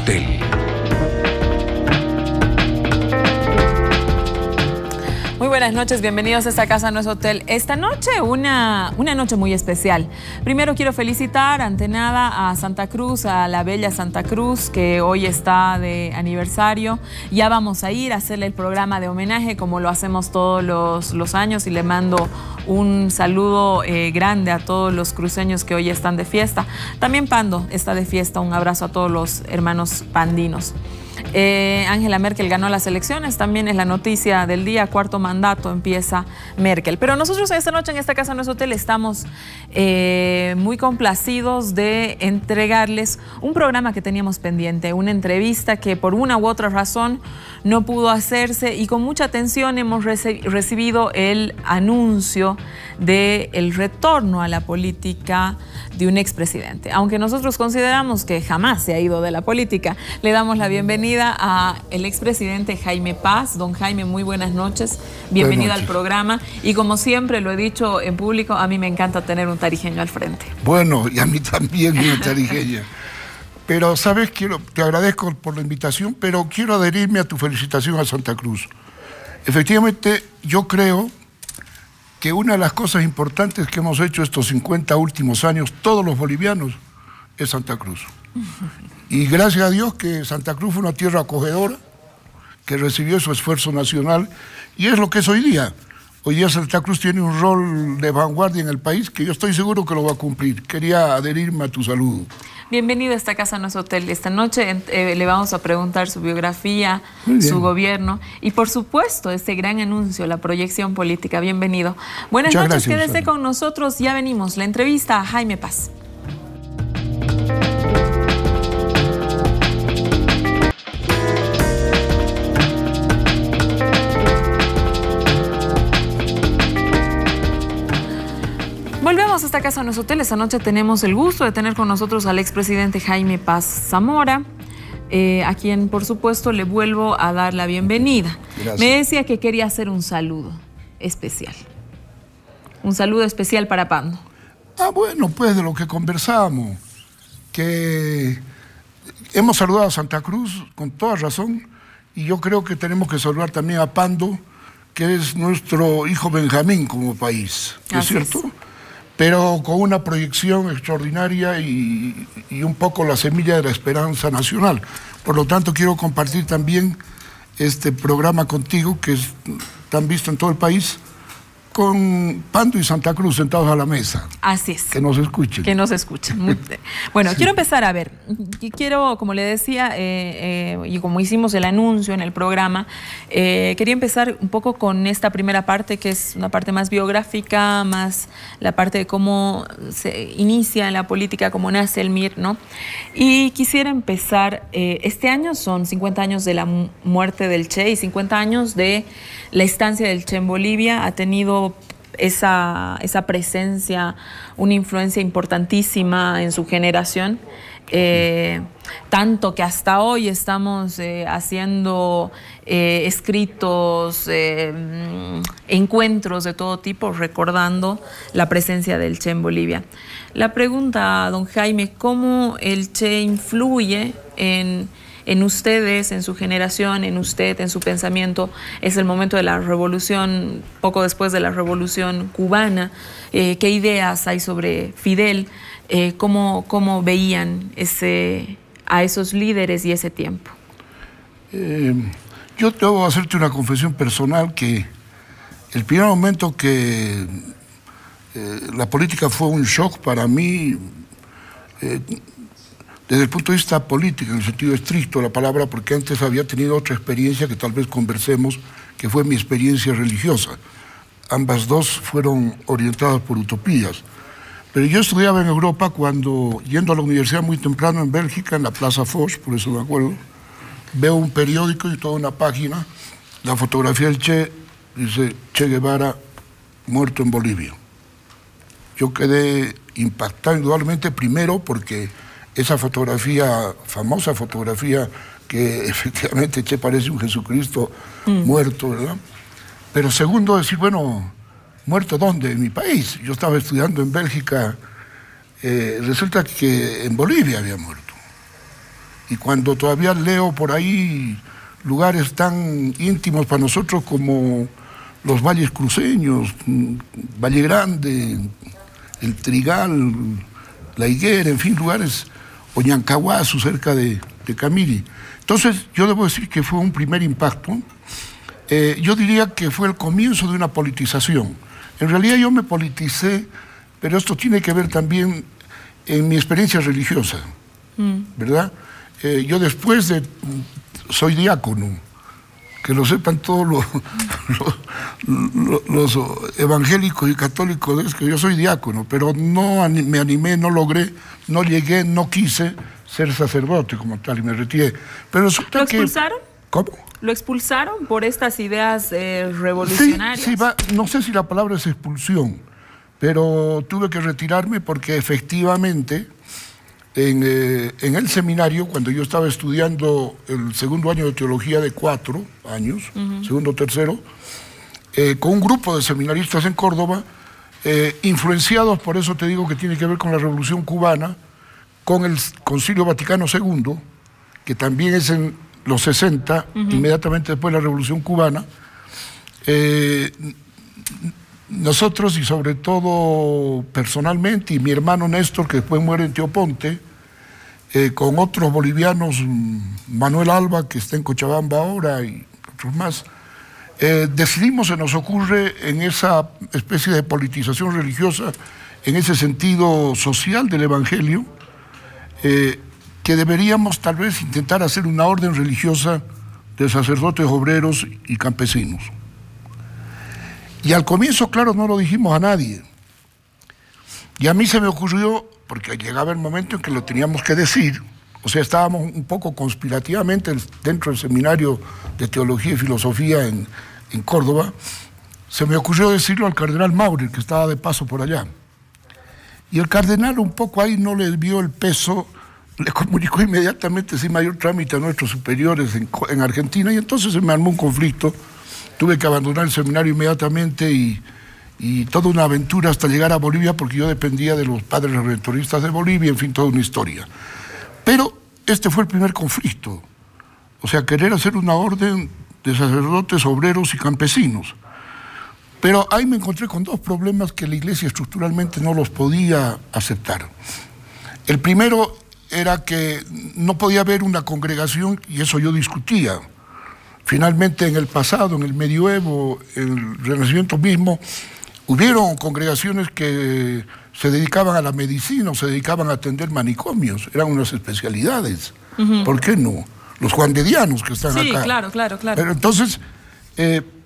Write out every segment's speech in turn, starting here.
hotel. Muy buenas noches, bienvenidos a Esta Casa No es Hotel. Esta noche, una noche muy especial. Primero quiero felicitar, ante nada, a Santa Cruz, a la bella Santa Cruz, que hoy está de aniversario. Ya vamos a ir a hacerle el programa de homenaje, como lo hacemos todos los años, y le mando un saludo grande a todos los cruceños que hoy están de fiesta. También Pando está de fiesta, un abrazo a todos los hermanos pandinos. Angela Merkel ganó las elecciones, también es la noticia del día, cuarto mandato empieza Merkel. Pero nosotros esta noche en Esta Casa No es Hotel estamos muy complacidos de entregarles un programa que teníamos pendiente, una entrevista que por una u otra razón no pudo hacerse, y con mucha atención hemos recibido el anuncio del retorno a la política de un expresidente. Aunque nosotros consideramos que jamás se ha ido de la política, le damos la bienvenida a el expresidente Jaime Paz. Don Jaime, muy buenas noches. Bienvenido al programa. Y como siempre lo he dicho en público, a mí me encanta tener un tarijeño al frente. Bueno, y a mí también una tarijeña. Pero, ¿sabes? Te agradezco por la invitación, pero quiero adherirme a tu felicitación a Santa Cruz. Efectivamente, yo creo que una de las cosas importantes que hemos hecho estos 50 últimos años, todos los bolivianos, es Santa Cruz. Y gracias a Dios que Santa Cruz fue una tierra acogedora, que recibió su esfuerzo nacional, y es lo que es hoy día. Hoy día Santa Cruz tiene un rol de vanguardia en el país que yo estoy seguro que lo va a cumplir. Quería adherirme a tu saludo. Bienvenido a Esta Casa No es Hotel. Esta noche le vamos a preguntar su biografía, su gobierno y, por supuesto, este gran anuncio, la proyección política. Bienvenido. Buenas noches, quédese con nosotros. Ya venimos. La entrevista a Jaime Paz. Volvemos a Esta Casa No es Hotel. Esta noche tenemos el gusto de tener con nosotros al expresidente Jaime Paz Zamora, a quien, por supuesto, le vuelvo a dar la bienvenida. Gracias. Me decía que quería hacer un saludo especial. Un saludo especial para Pando. Ah, bueno, pues de lo que conversamos, que hemos saludado a Santa Cruz con toda razón, y yo creo que tenemos que saludar también a Pando, que es nuestro hijo Benjamín como país, ¿no es cierto? Pero con una proyección extraordinaria y un poco la semilla de la esperanza nacional. Por lo tanto, quiero compartir también este programa contigo, que es tan visto en todo el país, con Pando y Santa Cruz sentados a la mesa. Así es. Que nos escuchen. Que nos escuchen. Bueno, sí. Quiero empezar a ver. Quiero, como le decía, y como hicimos el anuncio en el programa, quería empezar un poco con esta primera parte, que es una parte más biográfica, más la parte de cómo se inicia en la política, cómo nace el MIR, ¿no? Y quisiera empezar, este año son 50 años de la muerte del Che y 50 años de la estancia del Che en Bolivia. Ha tenido esa presencia, una influencia importantísima en su generación, tanto que hasta hoy estamos haciendo escritos, encuentros de todo tipo, recordando la presencia del Che en Bolivia. La pregunta, don Jaime, ¿cómo el Che influye en ustedes, en su generación, en usted, en su pensamiento? Es el momento de la revolución, poco después de la revolución cubana. ¿Qué ideas hay sobre Fidel? ¿Cómo veían a esos líderes y ese tiempo? Yo debo hacerte una confesión personal, que el primer momento que la política fue un shock para mí, desde el punto de vista político, en el sentido estricto de la palabra, porque antes había tenido otra experiencia que tal vez conversemos, que fue mi experiencia religiosa. Ambas dos fueron orientadas por utopías. Pero yo estudiaba en Europa cuando, yendo a la universidad muy temprano en Bélgica, en la Plaza Foch, por eso me acuerdo, veo un periódico y toda una página, la fotografía del Che, dice Che Guevara muerto en Bolivia. Yo quedé impactado indudablemente, primero porque esa fotografía, famosa fotografía, que efectivamente Che parece un Jesucristo muerto, ¿verdad? Pero segundo, decir, bueno, ¿muerto dónde? En mi país. Yo estaba estudiando en Bélgica, resulta que en Bolivia había muerto. Y cuando todavía leo por ahí lugares tan íntimos para nosotros como los valles cruceños, Valle Grande, el Trigal, La Higuera, en fin, lugares, Oñancahuazu, cerca de Camiri. Entonces, yo debo decir que fue un primer impacto. Yo diría que fue el comienzo de una politización. En realidad yo me politicé, pero esto tiene que ver también en mi experiencia religiosa, ¿verdad? Yo después soy diácono, que lo sepan todos los evangélicos y católicos, es que yo soy diácono, pero no me animé, no logré, no llegué, no quise ser sacerdote como tal y me retiré. Pero resulta ¿Lo expulsaron? ¿Cómo? ¿Lo expulsaron por estas ideas revolucionarias? Sí, no sé si la palabra es expulsión, pero tuve que retirarme porque efectivamente en el seminario, cuando yo estaba estudiando el segundo año de teología de 4 años, segundo, tercero, con un grupo de seminaristas en Córdoba, influenciados, por eso te digo que tiene que ver con la Revolución Cubana, con el Concilio Vaticano II, que también es en los 60, inmediatamente después de la Revolución Cubana, nosotros y sobre todo personalmente, y mi hermano Néstor, que después muere en Teoponte, con otros bolivianos, Manuel Alba, que está en Cochabamba ahora, y otros más, decidimos, se nos ocurre, en esa especie de politización religiosa, en ese sentido social del Evangelio, que deberíamos tal vez intentar hacer una orden religiosa de sacerdotes, obreros y campesinos. Y al comienzo, claro, no lo dijimos a nadie. Y a mí se me ocurrió, porque llegaba el momento en que lo teníamos que decir, o sea, estábamos un poco conspirativamente dentro del seminario de Teología y Filosofía en Córdoba, se me ocurrió decirlo al cardenal Maurer, que estaba de paso por allá. Y el cardenal un poco ahí no le vio el peso, le comunicó inmediatamente sin mayor trámite a nuestros superiores en Argentina, y entonces se me armó un conflicto. Tuve que abandonar el seminario inmediatamente y toda una aventura hasta llegar a Bolivia, porque yo dependía de los padres redentoristas de Bolivia, en fin, toda una historia. Pero este fue el primer conflicto, o sea, querer hacer una orden de sacerdotes, obreros y campesinos. Pero ahí me encontré con dos problemas que la Iglesia estructuralmente no los podía aceptar. El primero era que no podía haber una congregación, y eso yo discutía. Finalmente, en el pasado, en el medioevo, en el Renacimiento mismo, hubieron congregaciones que se dedicaban a la medicina o se dedicaban a atender manicomios. Eran unas especialidades. ¿Por qué no? Los juandedianos que están acá. Sí, claro. Pero entonces,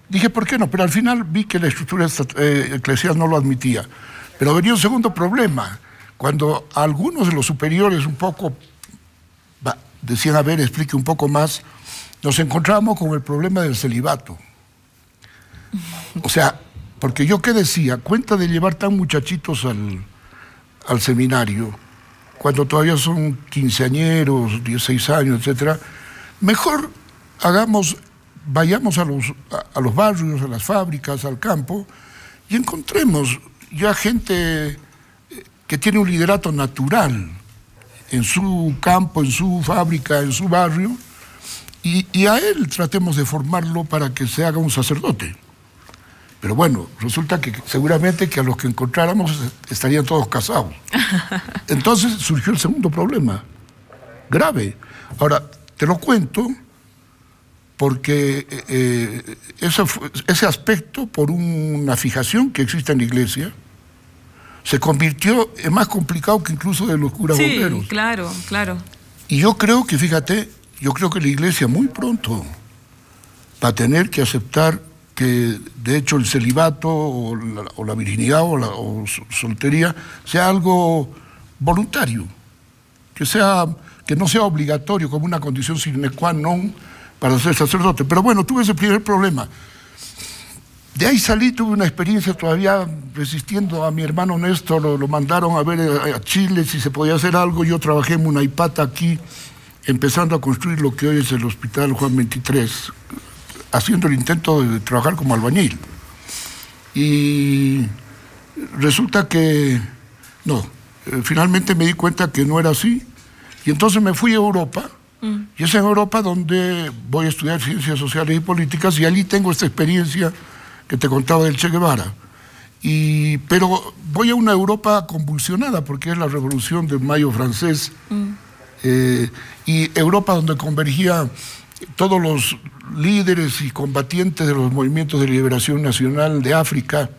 dije, ¿por qué no? Pero al final vi que la estructura eclesial no lo admitía. Pero venía un segundo problema. Cuando algunos de los superiores un poco decían, a ver, explique un poco más, nos encontramos con el problema del celibato. O sea, porque yo qué decía, cuenta de llevar tan muchachitos al seminario, cuando todavía son quinceañeros, 16 años, etcétera, mejor vayamos a los barrios, a las fábricas, al campo, y encontremos ya gente que tiene un liderato natural en su campo, en su fábrica, en su barrio, y a él tratemos de formarlo para que se haga un sacerdote. Pero bueno, resulta que seguramente que a los que encontráramos estarían todos casados. Entonces surgió el segundo problema, grave. Ahora, te lo cuento porque ese aspecto, por una fijación que existe en la Iglesia, se convirtió en más complicado que incluso de los curas obreros. Sí, claro. Y yo creo que, fíjate, la Iglesia muy pronto va a tener que aceptar que, de hecho, el celibato o la virginidad o soltería sea algo voluntario, que no sea obligatorio como una condición sine qua non para ser sacerdote. Pero bueno, tuve ese primer problema. De ahí salí, tuve una experiencia todavía resistiendo a mi hermano Néstor, lo mandaron a ver a Chile si se podía hacer algo. Yo trabajé en Munaipata aquí, empezando a construir lo que hoy es el Hospital Juan 23, haciendo el intento de trabajar como albañil. Y resulta que no, finalmente me di cuenta que no era así, y entonces me fui a Europa Y es en Europa donde voy a estudiar ciencias sociales y políticas, y allí tengo esta experiencia que te contaba del Che Guevara. Pero voy a una Europa convulsionada, porque es la revolución del Mayo francés, y Europa donde convergían todos los líderes y combatientes de los movimientos de liberación nacional de África,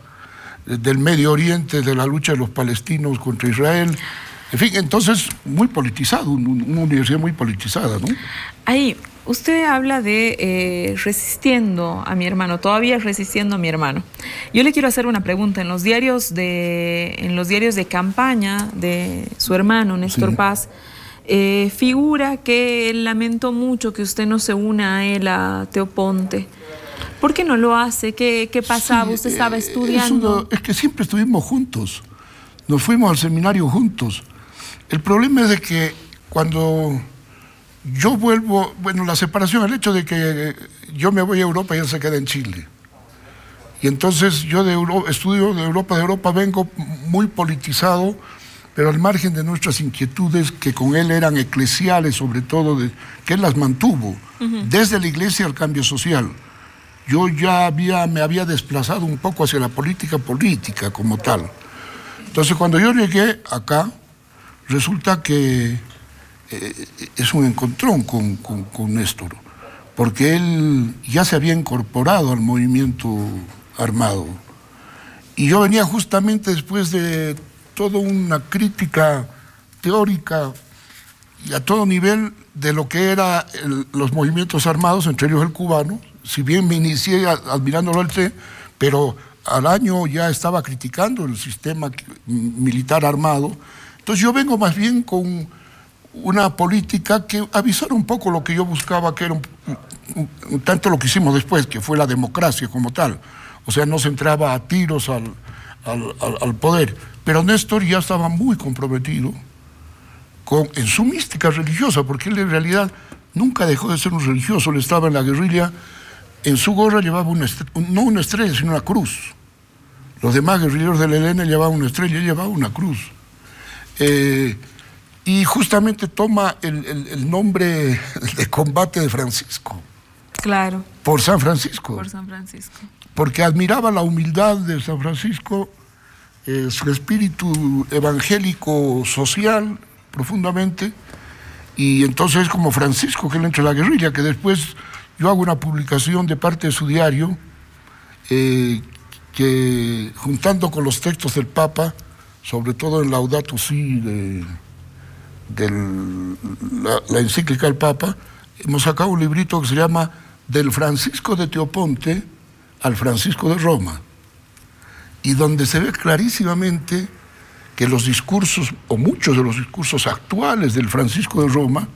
del Medio Oriente, de la lucha de los palestinos contra Israel. En fin, entonces, muy politizado, una universidad muy politizada, ¿no? Ahí, usted habla de resistiendo a mi hermano, todavía resistiendo a mi hermano. Yo le quiero hacer una pregunta. En los diarios de campaña de su hermano, Néstor Paz, figura que él lamentó mucho que usted no se una a él, a Teoponte. ¿Por qué no lo hace? ¿Qué pasaba? ¿Usted estaba estudiando? Es que siempre estuvimos juntos. Nos fuimos al seminario juntos. El problema es de que cuando yo vuelvo, bueno, la separación, el hecho de que yo me voy a Europa y él se queda en Chile. Y entonces yo estudio de Europa vengo muy politizado, pero al margen de nuestras inquietudes, que con él eran eclesiales, sobre todo, que él las mantuvo, desde la iglesia al cambio social. Yo ya me había desplazado un poco hacia la política como tal. Entonces, cuando yo llegué acá, resulta que es un encontrón con Néstor, porque él ya se había incorporado al movimiento armado. Y yo venía justamente después de toda una crítica teórica y a todo nivel de lo que eran los movimientos armados, entre ellos el cubano. Si bien me inicié admirándolo al Che, pero al año ya estaba criticando el sistema militar armado. Entonces yo vengo más bien con una política que avisara un poco lo que yo buscaba, que era un tanto lo que hicimos después, que fue la democracia como tal. O sea, no se entraba a tiros al poder. Pero Néstor ya estaba muy comprometido en su mística religiosa, porque él en realidad nunca dejó de ser un religioso. Él estaba en la guerrilla, en su gorra llevaba no una estrella, sino una cruz. Los demás guerrilleros del ELN llevaban una estrella, él llevaba una cruz. Y justamente toma el nombre de combate de Francisco. Claro. Por San Francisco. Por San Francisco. Porque admiraba la humildad de San Francisco, su espíritu evangélico social profundamente, y entonces como Francisco que él entra a la guerrilla, que después yo hago una publicación de parte de su diario, que juntando con los textos del Papa, sobre todo en Laudato Si, la encíclica del Papa, hemos sacado un librito que se llama Del Francisco de Teoponte al Francisco de Roma, y donde se ve clarísimamente que los discursos, o muchos de los discursos actuales del Francisco de Roma,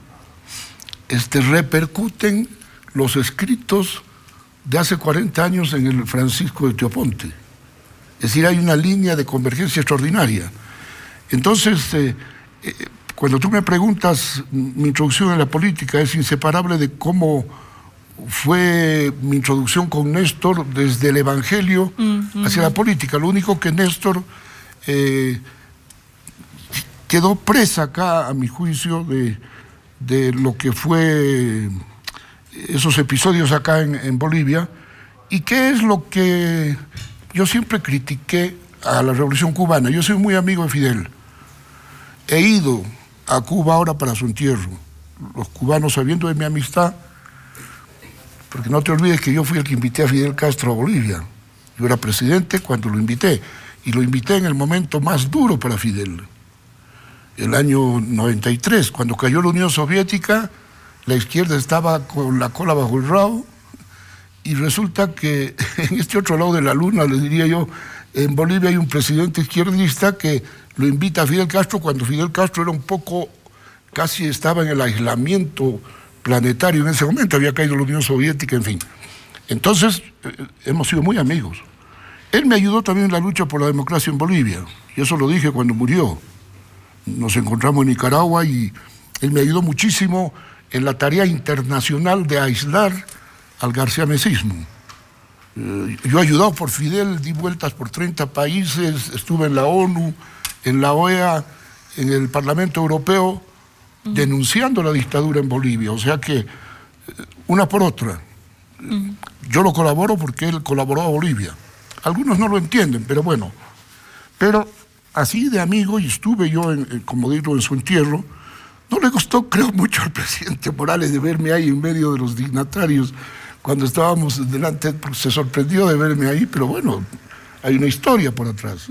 repercuten los escritos de hace 40 años en el Francisco de Teoponte. Es decir, hay una línea de convergencia extraordinaria. Entonces, cuando tú me preguntas, mi introducción en la política es inseparable de cómo fue mi introducción con Néstor desde el Evangelio hacia la política. Lo único que Néstor quedó presa acá, a mi juicio, de lo que fue esos episodios acá en Bolivia, y qué es lo que yo siempre critiqué a la Revolución Cubana. Yo soy muy amigo de Fidel. He ido a Cuba ahora para su entierro. Los cubanos, sabiendo de mi amistad, porque no te olvides que yo fui el que invité a Fidel Castro a Bolivia. Yo era presidente cuando lo invité, y lo invité en el momento más duro para Fidel, el año 93, cuando cayó la Unión Soviética. La izquierda estaba con la cola bajo el rabo, y resulta que en este otro lado de la luna, les diría yo, en Bolivia hay un presidente izquierdista que lo invita a Fidel Castro cuando Fidel Castro era un poco, casi estaba en el aislamiento planetario en ese momento, había caído la Unión Soviética, en fin. Entonces, hemos sido muy amigos. Él me ayudó también en la lucha por la democracia en Bolivia, y eso lo dije cuando murió. Nos encontramos en Nicaragua y él me ayudó muchísimo en la tarea internacional de aislar al garciamesismo. Yo ayudado por Fidel, di vueltas por 30 países, estuve en la ONU, en la OEA, en el Parlamento Europeo, denunciando la dictadura en Bolivia. O sea que, una por otra. Yo lo colaboro porque él colaboró a Bolivia. Algunos no lo entienden, pero bueno. Pero así de amigo, y estuve yo, como digo, en su entierro. No le costó, creo, mucho al presidente Morales de verme ahí en medio de los dignatarios cuando estábamos delante. Se sorprendió de verme ahí, pero bueno, hay una historia por atrás.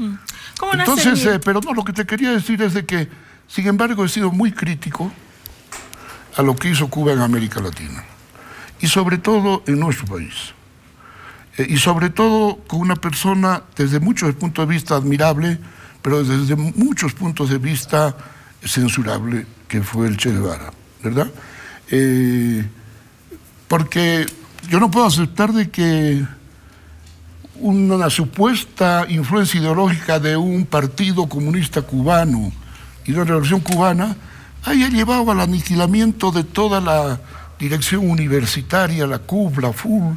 ¿Cómo Entonces, pero no, lo que te quería decir es de que, sin embargo, he sido muy crítico a lo que hizo Cuba en América Latina. Y sobre todo en nuestro país. Y sobre todo con una persona, desde muchos puntos de vista admirable, pero desde muchos puntos de vista censurable, que fue el Che Guevara, ¿verdad? Porque yo no puedo aceptar de que una supuesta influencia ideológica de un partido comunista cubano y de la revolución cubana haya llevado al aniquilamiento de toda la dirección universitaria, la CUB, la FUL,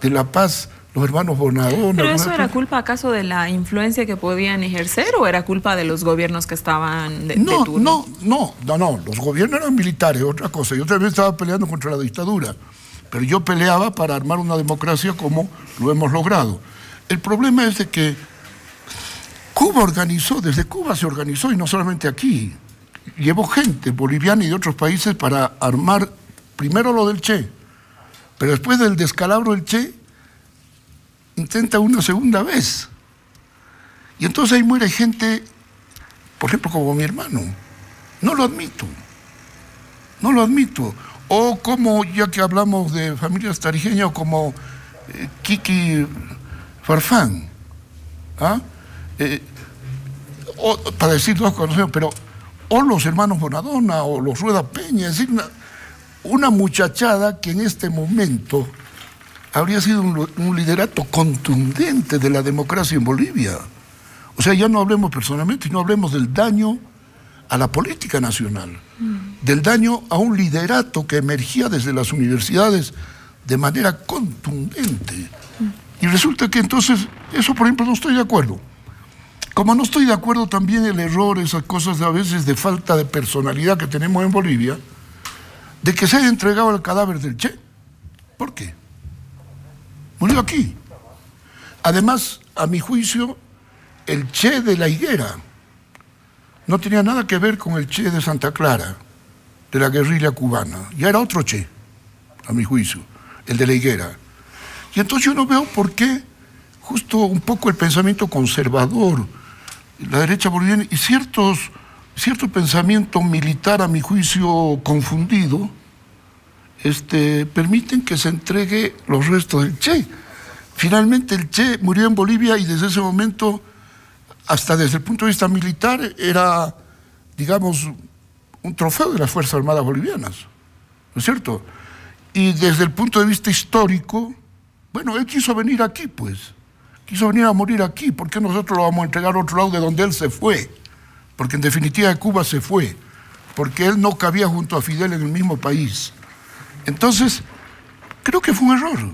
de La Paz, los hermanos Bonadona. ¿Pero eso era culpa acaso de la influencia que podían ejercer o era culpa de los gobiernos que estaban de turno? No, los gobiernos eran militares, otra cosa. Yo también estaba peleando contra la dictadura, pero yo peleaba para armar una democracia como lo hemos logrado. El problema es de que Cuba organizó, desde Cuba se organizó, y no solamente aquí, llevó gente boliviana y de otros países para armar primero lo del Che, pero después del descalabro del Che, intenta una segunda vez. Y entonces ahí muere gente, por ejemplo, como mi hermano. No lo admito. No lo admito. O como, ya que hablamos de familias tarijeñas, como Kiki Farfán. ¿Ah? Para decir dos conocidos, pero o los hermanos Bonadona, o los Rueda Peña, es decir, una muchachada que en este momento habría sido un liderato contundente de la democracia en Bolivia. O sea, ya no hablemos personalmente, no hablemos del daño a la política nacional, del daño a un liderato que emergía desde las universidades de manera contundente. Y resulta que entonces, eso por ejemplo no estoy de acuerdo. Como no estoy de acuerdo también el error, esas cosas a veces de falta de personalidad que tenemos en Bolivia, de que se haya entregado el cadáver del Che. ¿Por qué? Murió aquí. Además, a mi juicio, el Che de La Higuera no tenía nada que ver con el Che de Santa Clara, de la guerrilla cubana. Ya era otro Che, a mi juicio, el de La Higuera. Y entonces yo no veo por qué justo un poco el pensamiento conservador, la derecha boliviana y cierto pensamiento militar, a mi juicio, confundido, permiten que se entregue los restos del Che. Finalmente el Che murió en Bolivia y desde ese momento, hasta desde el punto de vista militar, era, digamos, un trofeo de las Fuerzas Armadas bolivianas, ¿no es cierto? Y desde el punto de vista histórico, bueno, él quiso venir aquí, pues. Quiso venir a morir aquí. ¿Por qué nosotros lo vamos a entregar a otro lado de donde él se fue? Porque en definitiva de Cuba se fue. Porque él no cabía junto a Fidel en el mismo país. Entonces, creo que fue un error.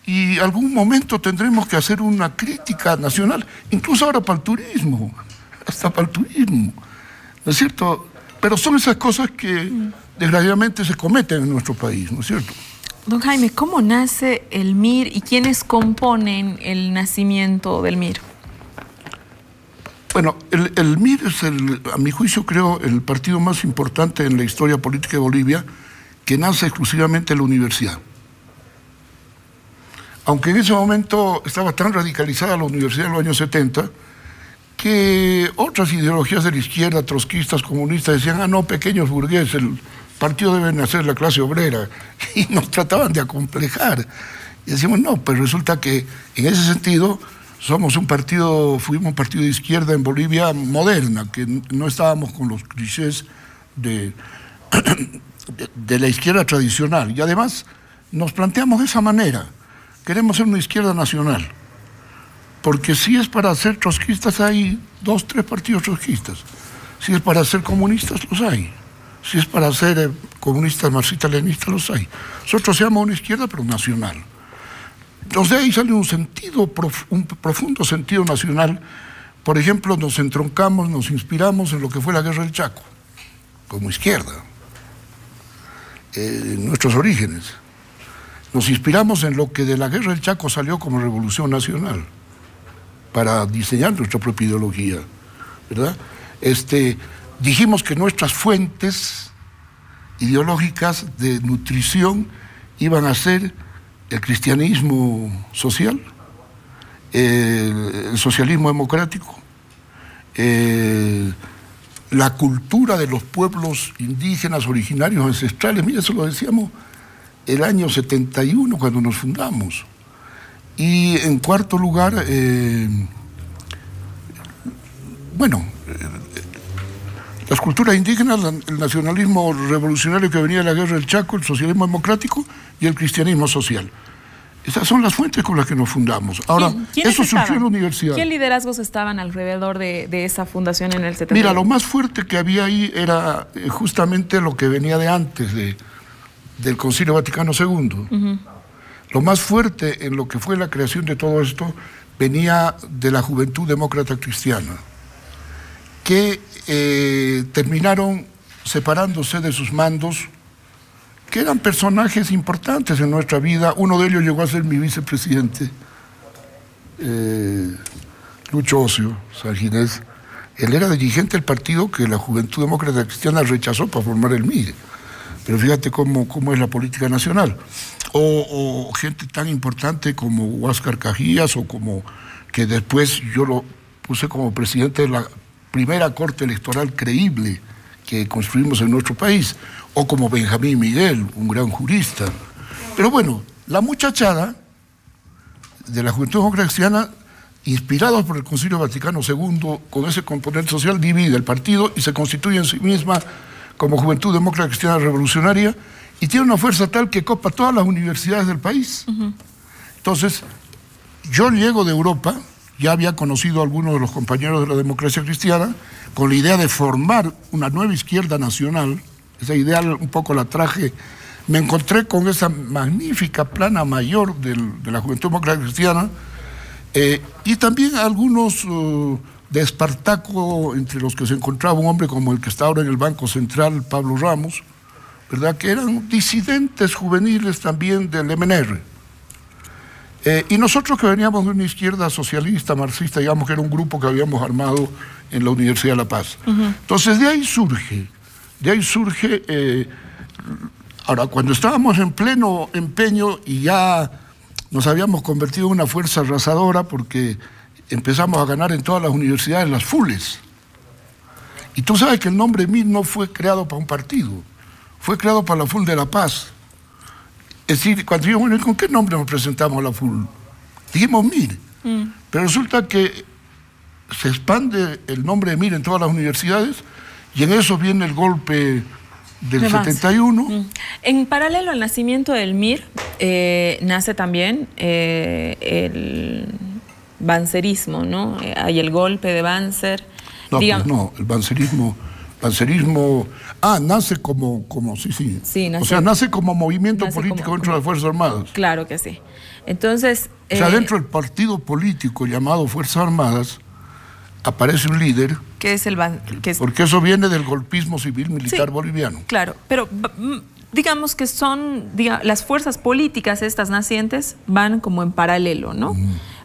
Y algún momento tendremos que hacer una crítica nacional, incluso ahora para el turismo, hasta para el turismo, ¿no es cierto? Pero son esas cosas que desgraciadamente se cometen en nuestro país, ¿no es cierto? Don Jaime, ¿cómo nace el MIR y quiénes componen el nacimiento del MIR? Bueno, el MIR es, a mi juicio, creo, el partido más importante en la historia política de Bolivia, que nace exclusivamente en la universidad. Aunque en ese momento estaba tan radicalizada la universidad en los años 70, que otras ideologías de la izquierda, trotskistas, comunistas, decían, no, pequeños burgueses, el partido debe nacer la clase obrera, y nos trataban de acomplejar. Y decíamos, no, pero resulta que en ese sentido fuimos un partido de izquierda en Bolivia moderna, que no estábamos con los clichés de la izquierda tradicional. Y además nos planteamos de esa manera, queremos ser una izquierda nacional, porque si es para ser trotskistas hay 2, 3 partidos trotskistas, si es para ser comunistas los hay. Si es para ser comunistas, marxistas, leninistas, los hay. Nosotros se llama una izquierda, pero nacional. Entonces de ahí sale un profundo sentido nacional. Por ejemplo, nos entroncamos, nos inspiramos en lo que fue la Guerra del Chaco, como izquierda. nuestros orígenes. Nos inspiramos en lo que de la Guerra del Chaco salió como Revolución Nacional, para diseñar nuestra propia ideología, ¿verdad? Dijimos que nuestras fuentes ideológicas de nutrición iban a ser el cristianismo social, el socialismo democrático, la cultura de los pueblos indígenas originarios ancestrales. Mira, eso lo decíamos el año 71 cuando nos fundamos. Y en cuarto lugar, las culturas indígenas, el nacionalismo revolucionario que venía de la Guerra del Chaco, el socialismo democrático y el cristianismo social. Esas son las fuentes con las que nos fundamos. Ahora, eso surgió en la universidad. ¿Qué liderazgos estaban alrededor de esa fundación en el 71? Mira, lo más fuerte que había ahí era justamente lo que venía de antes del Concilio Vaticano II. Lo más fuerte en lo que fue la creación de todo esto venía de la Juventud Demócrata Cristiana, que terminaron separándose de sus mandos, que eran personajes importantes en nuestra vida. Uno de ellos llegó a ser mi vicepresidente, Lucho Ocio Sanginés. Él era dirigente del partido que la Juventud Demócrata Cristiana rechazó para formar el MIRE. Pero fíjate cómo es la política nacional. O gente tan importante como Huáscar Cajías, o como que después yo lo puse como presidente de la primera corte electoral creíble que construimos en nuestro país, o como Benjamín Miguel, un gran jurista. Pero bueno, la muchachada de la Juventud Demócrata Cristiana, inspirados por el Concilio Vaticano II, con ese componente social, divide el partido y se constituye en sí misma como Juventud Demócrata Cristiana Revolucionaria, y tiene una fuerza tal que copa todas las universidades del país. Entonces, yo llego de Europa, ya había conocido a algunos de los compañeros de la democracia cristiana, con la idea de formar una nueva izquierda nacional. Esa idea un poco la traje. Me encontré con esa magnífica plana mayor de la Juventud Demócrata Cristiana, y también algunos de Espartaco, entre los que se encontraba un hombre como el que está ahora en el Banco Central, Pablo Ramos, ¿verdad? Que eran disidentes juveniles también del MNR. Y nosotros, que veníamos de una izquierda socialista, marxista, digamos que era un grupo que habíamos armado en la Universidad de La Paz. Entonces de ahí surge, ahora, cuando estábamos en pleno empeño y ya nos habíamos convertido en una fuerza arrasadora, porque empezamos a ganar en todas las universidades las FULES. Y tú sabes que el nombre MIR no fue creado para un partido, fue creado para la FUL de La Paz. Es decir, cuando dijimos, bueno, ¿con qué nombre nos presentamos a la FUL? Dijimos MIR. Pero resulta que se expande el nombre de MIR en todas las universidades, y en eso viene el golpe del 71. En paralelo al nacimiento del MIR, nace también el bancerismo, ¿no? Hay el golpe de Banzer. No, pues no, el bancerismo, nace como sí, nace, o sea, nace como movimiento político dentro de las Fuerzas Armadas. Claro que sí. Entonces... O sea, dentro del partido político llamado Fuerzas Armadas aparece un líder... ¿Qué es el porque eso viene del golpismo civil militar boliviano. Claro, pero digamos que son... las fuerzas políticas estas nacientes van como en paralelo, ¿no?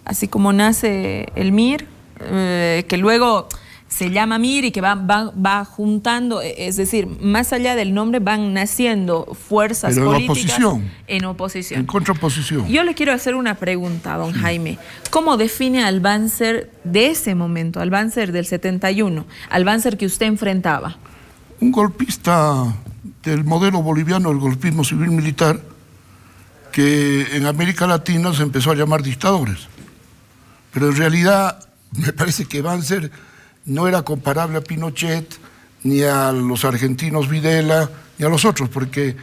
Así como nace el MIR, que luego se llama MIR y que va juntando, es decir, más allá del nombre van naciendo fuerzas políticas en oposición. En contraposición. Yo le quiero hacer una pregunta, don Jaime. ¿Cómo define al Banzer de ese momento, al Banzer del 71, al Banzer que usted enfrentaba? Un golpista del modelo boliviano, el golpismo civil militar, que en América Latina se empezó a llamar dictadores. Pero en realidad me parece que Banzer no era comparable a Pinochet, ni a los argentinos Videla, ni a los otros, porque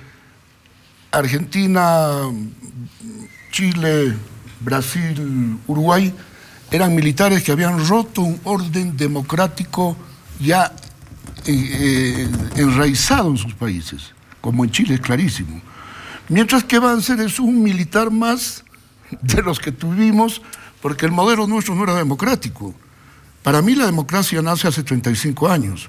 Argentina, Chile, Brasil, Uruguay, eran militares que habían roto un orden democrático ya enraizado en sus países, como en Chile es clarísimo. Mientras que Banzer es un militar más de los que tuvimos, porque el modelo nuestro no era democrático. Para mí la democracia nace hace 35 años,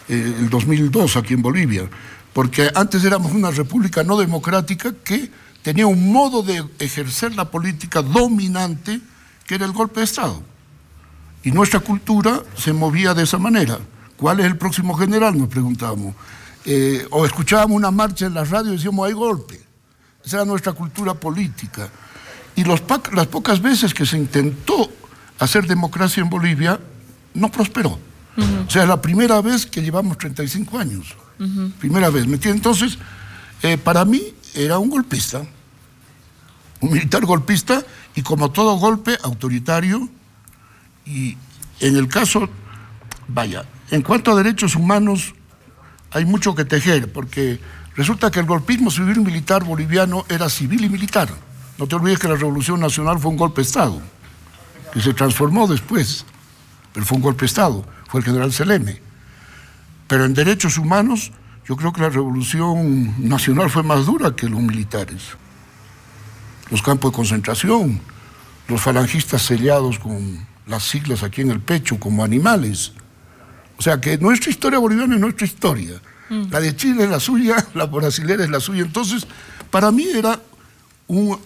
el 2002 aquí en Bolivia. porque antes éramos una república no democrática que tenía un modo de ejercer la política dominante, que era el golpe de Estado. Y nuestra cultura se movía de esa manera. ¿Cuál es el próximo general?, nos preguntábamos. O escuchábamos una marcha en la radio y decíamos, hay golpe. Esa era nuestra cultura política. Y las pocas veces que se intentó hacer democracia en Bolivia, no prosperó. O sea, es la primera vez que llevamos 35 años. Primera vez, ¿me entiendes? Entonces, para mí era un golpista, un militar golpista, y como todo golpe, autoritario. Y en el caso, vaya, en cuanto a derechos humanos, hay mucho que tejer, porque resulta que el golpismo civil militar boliviano era civil y militar. No te olvides que la Revolución Nacional fue un golpe de Estado, que se transformó después, pero fue un golpe de Estado, fue el general Selene. Pero en derechos humanos, yo creo que la Revolución Nacional fue más dura que los militares. Los campos de concentración, los falangistas sellados con las siglas aquí en el pecho como animales. O sea que nuestra historia boliviana es nuestra historia. La de Chile es la suya, la brasilera es la suya. Entonces, para mí era un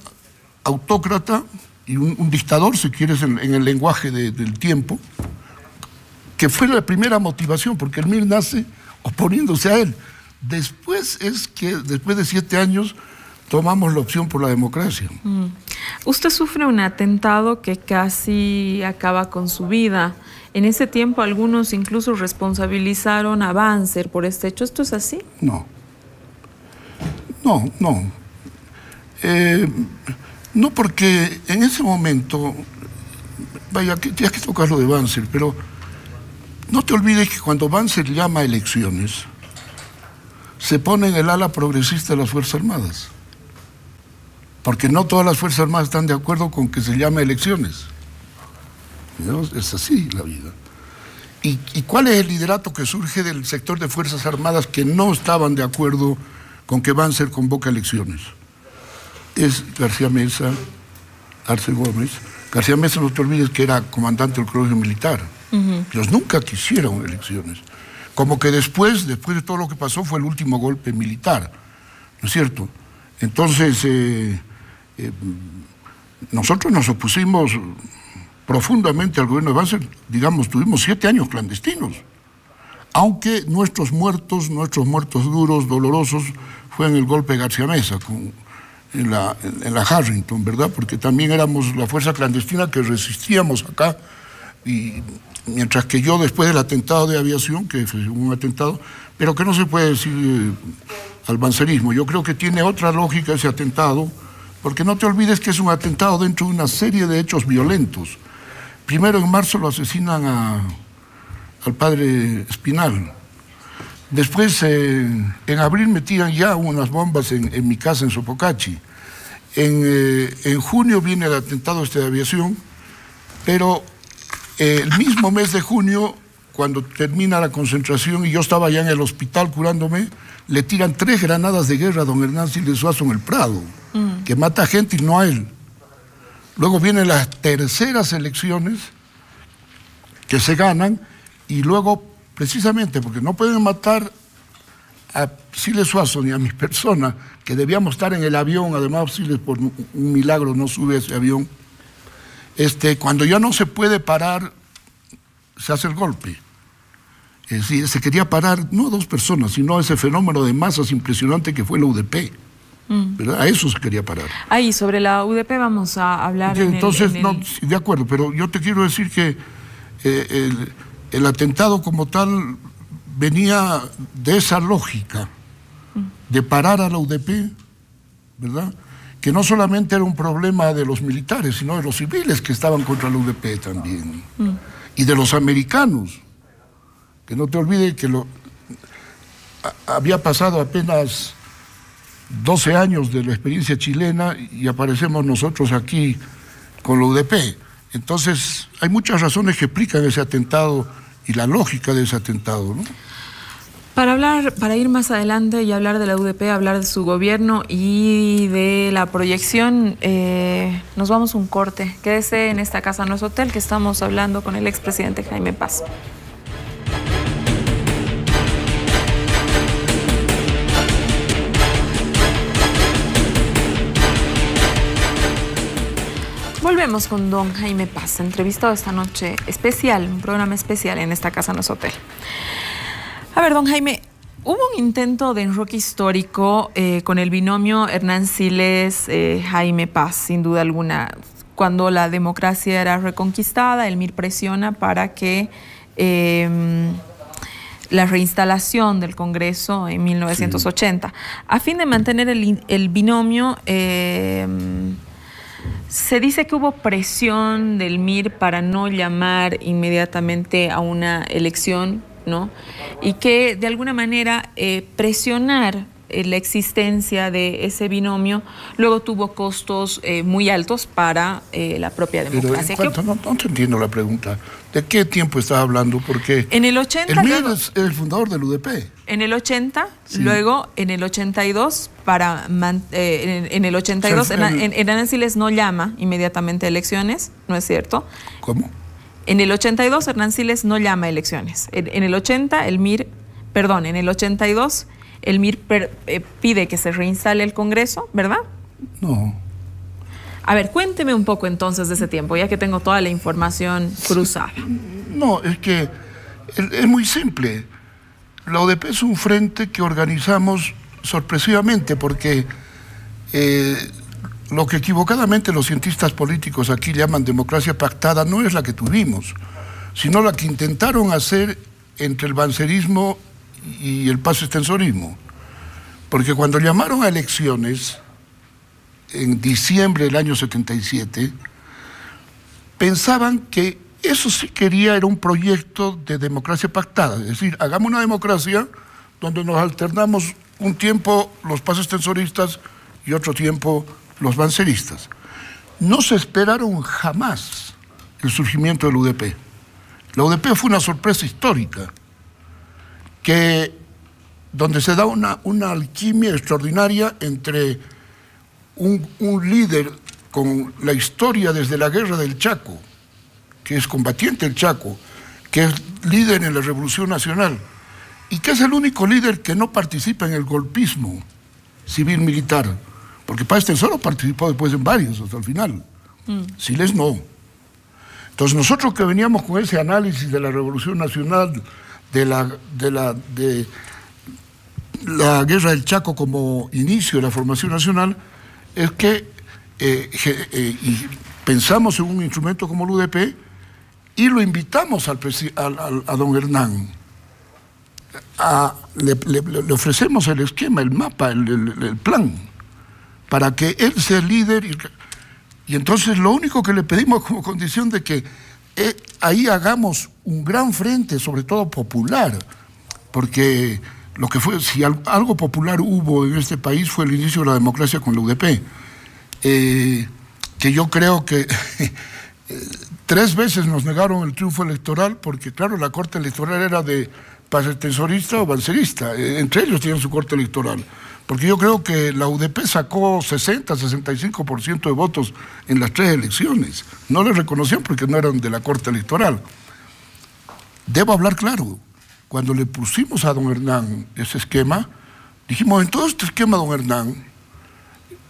autócrata y un dictador, si quieres, en el lenguaje del tiempo, que fue la primera motivación, porque el MIR nace oponiéndose a él. Después es que, después de 7 años, tomamos la opción por la democracia. Usted sufre un atentado que casi acaba con su vida. En ese tiempo algunos incluso responsabilizaron a Banzer por este hecho. ¿Esto es así? No. No, porque en ese momento, vaya, tienes que tocar lo de Banzer, pero no te olvides que cuando Banzer llama a elecciones, se pone en el ala progresista de las Fuerzas Armadas. Porque no todas las Fuerzas Armadas están de acuerdo con que se llame elecciones. ¿No? Es así la vida. ¿Y cuál es el liderato que surge del sector de Fuerzas Armadas que no estaban de acuerdo con que Banzer convoque elecciones? Es García Mesa, Arce Gómez. García Mesa, no te olvides que era comandante del colegio militar. Ellos nunca quisieron elecciones. Como que después de todo lo que pasó, fue el último golpe militar, ¿no es cierto? Entonces, nosotros nos opusimos profundamente al gobierno de Banzer. Digamos, tuvimos 7 años clandestinos, aunque nuestros muertos duros, dolorosos, fue en el golpe de García Mesa, en la Harrington, ¿verdad? Porque también éramos la fuerza clandestina que resistíamos acá, y mientras que yo, después del atentado de aviación, que fue un atentado, pero que no se puede decir al bancerismo, yo creo que tiene otra lógica ese atentado, porque no te olvides que es un atentado dentro de una serie de hechos violentos. Primero, en marzo lo asesinan al padre Espinal. Después, en abril me tiran ya unas bombas en mi casa en Sopocachi. En junio viene el atentado de aviación, pero el mismo mes de junio, cuando termina la concentración y yo estaba ya en el hospital curándome, le tiran 3 granadas de guerra a don Hernán Siles Suazo en el Prado, que mata a gente y no a él. Luego vienen las terceras elecciones que se ganan, y luego, precisamente porque no pueden matar a Siles Suazo ni a mi persona, que debíamos estar en el avión, además Siles por un milagro no sube a ese avión, cuando ya no se puede parar, se hace el golpe. Es decir, se quería parar no a 2 personas, sino a ese fenómeno de masas impresionante que fue la UDP. ¿Verdad? A eso se quería parar. Ahí, sobre la UDP vamos a hablar. Entonces, no, de acuerdo, pero yo te quiero decir que el atentado como tal venía de esa lógica de parar a la UDP, ¿verdad? Que no solamente era un problema de los militares, sino de los civiles que estaban contra la UDP también. Y de los americanos. Que no te olvides que había pasado apenas 12 años de la experiencia chilena y aparecemos nosotros aquí con la UDP. Entonces, hay muchas razones que explican ese atentado y la lógica de ese atentado, ¿no? Para ir más adelante y hablar de la UDP, hablar de su gobierno y de la proyección, nos vamos a un corte. Quédese en esta casa, no es hotel, que estamos hablando con el expresidente Jaime Paz. Volvemos con don Jaime Paz, entrevistado esta noche especial, un programa especial en esta casa, no es hotel. A ver, don Jaime, hubo un intento de enroque histórico con el binomio Hernán Siles, Jaime Paz, sin duda alguna. Cuando la democracia era reconquistada, el MIR presiona para que la reinstalación del Congreso en 1980. Sí. A fin de mantener el binomio, se dice que hubo presión del MIR para no llamar inmediatamente a una elección, ¿no? Y que de alguna manera presionar la existencia de ese binomio luego tuvo costos muy altos para la propia democracia. Pero no te entiendo la pregunta. ¿De qué tiempo estás hablando? Porque en el 80... El MIR es el fundador del UDP. En el 80, sí. Luego en el 82, en el 82, Hernán Siles no llama inmediatamente a elecciones, ¿no es cierto? ¿Cómo? En el 82, Hernán Siles no llama a elecciones. En el 80, en el 82... el MIR pide que se reinstale el Congreso, ¿verdad? No. A ver, cuénteme un poco entonces de ese tiempo, ya que tengo toda la información cruzada. No, es que es muy simple. La UDP es un frente que organizamos sorpresivamente porque lo que equivocadamente los cientistas políticos aquí llaman democracia pactada no es la que tuvimos, sino la que intentaron hacer entre el bancerismo y el paz-extensorismo. Porque cuando llamaron a elecciones en diciembre del año 77, pensaban que eso sí era un proyecto de democracia pactada, es decir, hagamos una democracia donde nos alternamos un tiempo los paz-extensoristas y otro tiempo los banceristas. No se esperaron jamás el surgimiento del UDP. La UDP fue una sorpresa histórica, donde se da una alquimia extraordinaria entre un líder con la historia desde la guerra del Chaco, que es combatiente del Chaco, que es líder en la Revolución Nacional, y que es el único líder que no participa en el golpismo civil-militar, porque Paz Extensoro participó después en varios, hasta el final. Siles no. Entonces nosotros que veníamos con ese análisis de la Revolución Nacional, de la guerra del Chaco como inicio de la formación nacional, es que y pensamos en un instrumento como el UDP y lo invitamos a don Hernán. Le ofrecemos el esquema, el mapa, el plan, para que él sea el líder. Y entonces lo único que le pedimos como condición de que ahí hagamos un gran frente, sobre todo popular, porque lo que fue, si algo popular hubo en este país fue el inicio de la democracia con la UDP, que yo creo que 3 veces nos negaron el triunfo electoral, porque claro, la corte electoral era de paz-extensorista o bancerista, entre ellos tenían su corte electoral, porque yo creo que la UDP sacó 60-65% de votos en las 3 elecciones. No les reconocían porque no eran de la corte electoral. Debo hablar claro, cuando le pusimos a don Hernán ese esquema, dijimos, en todo este esquema, don Hernán,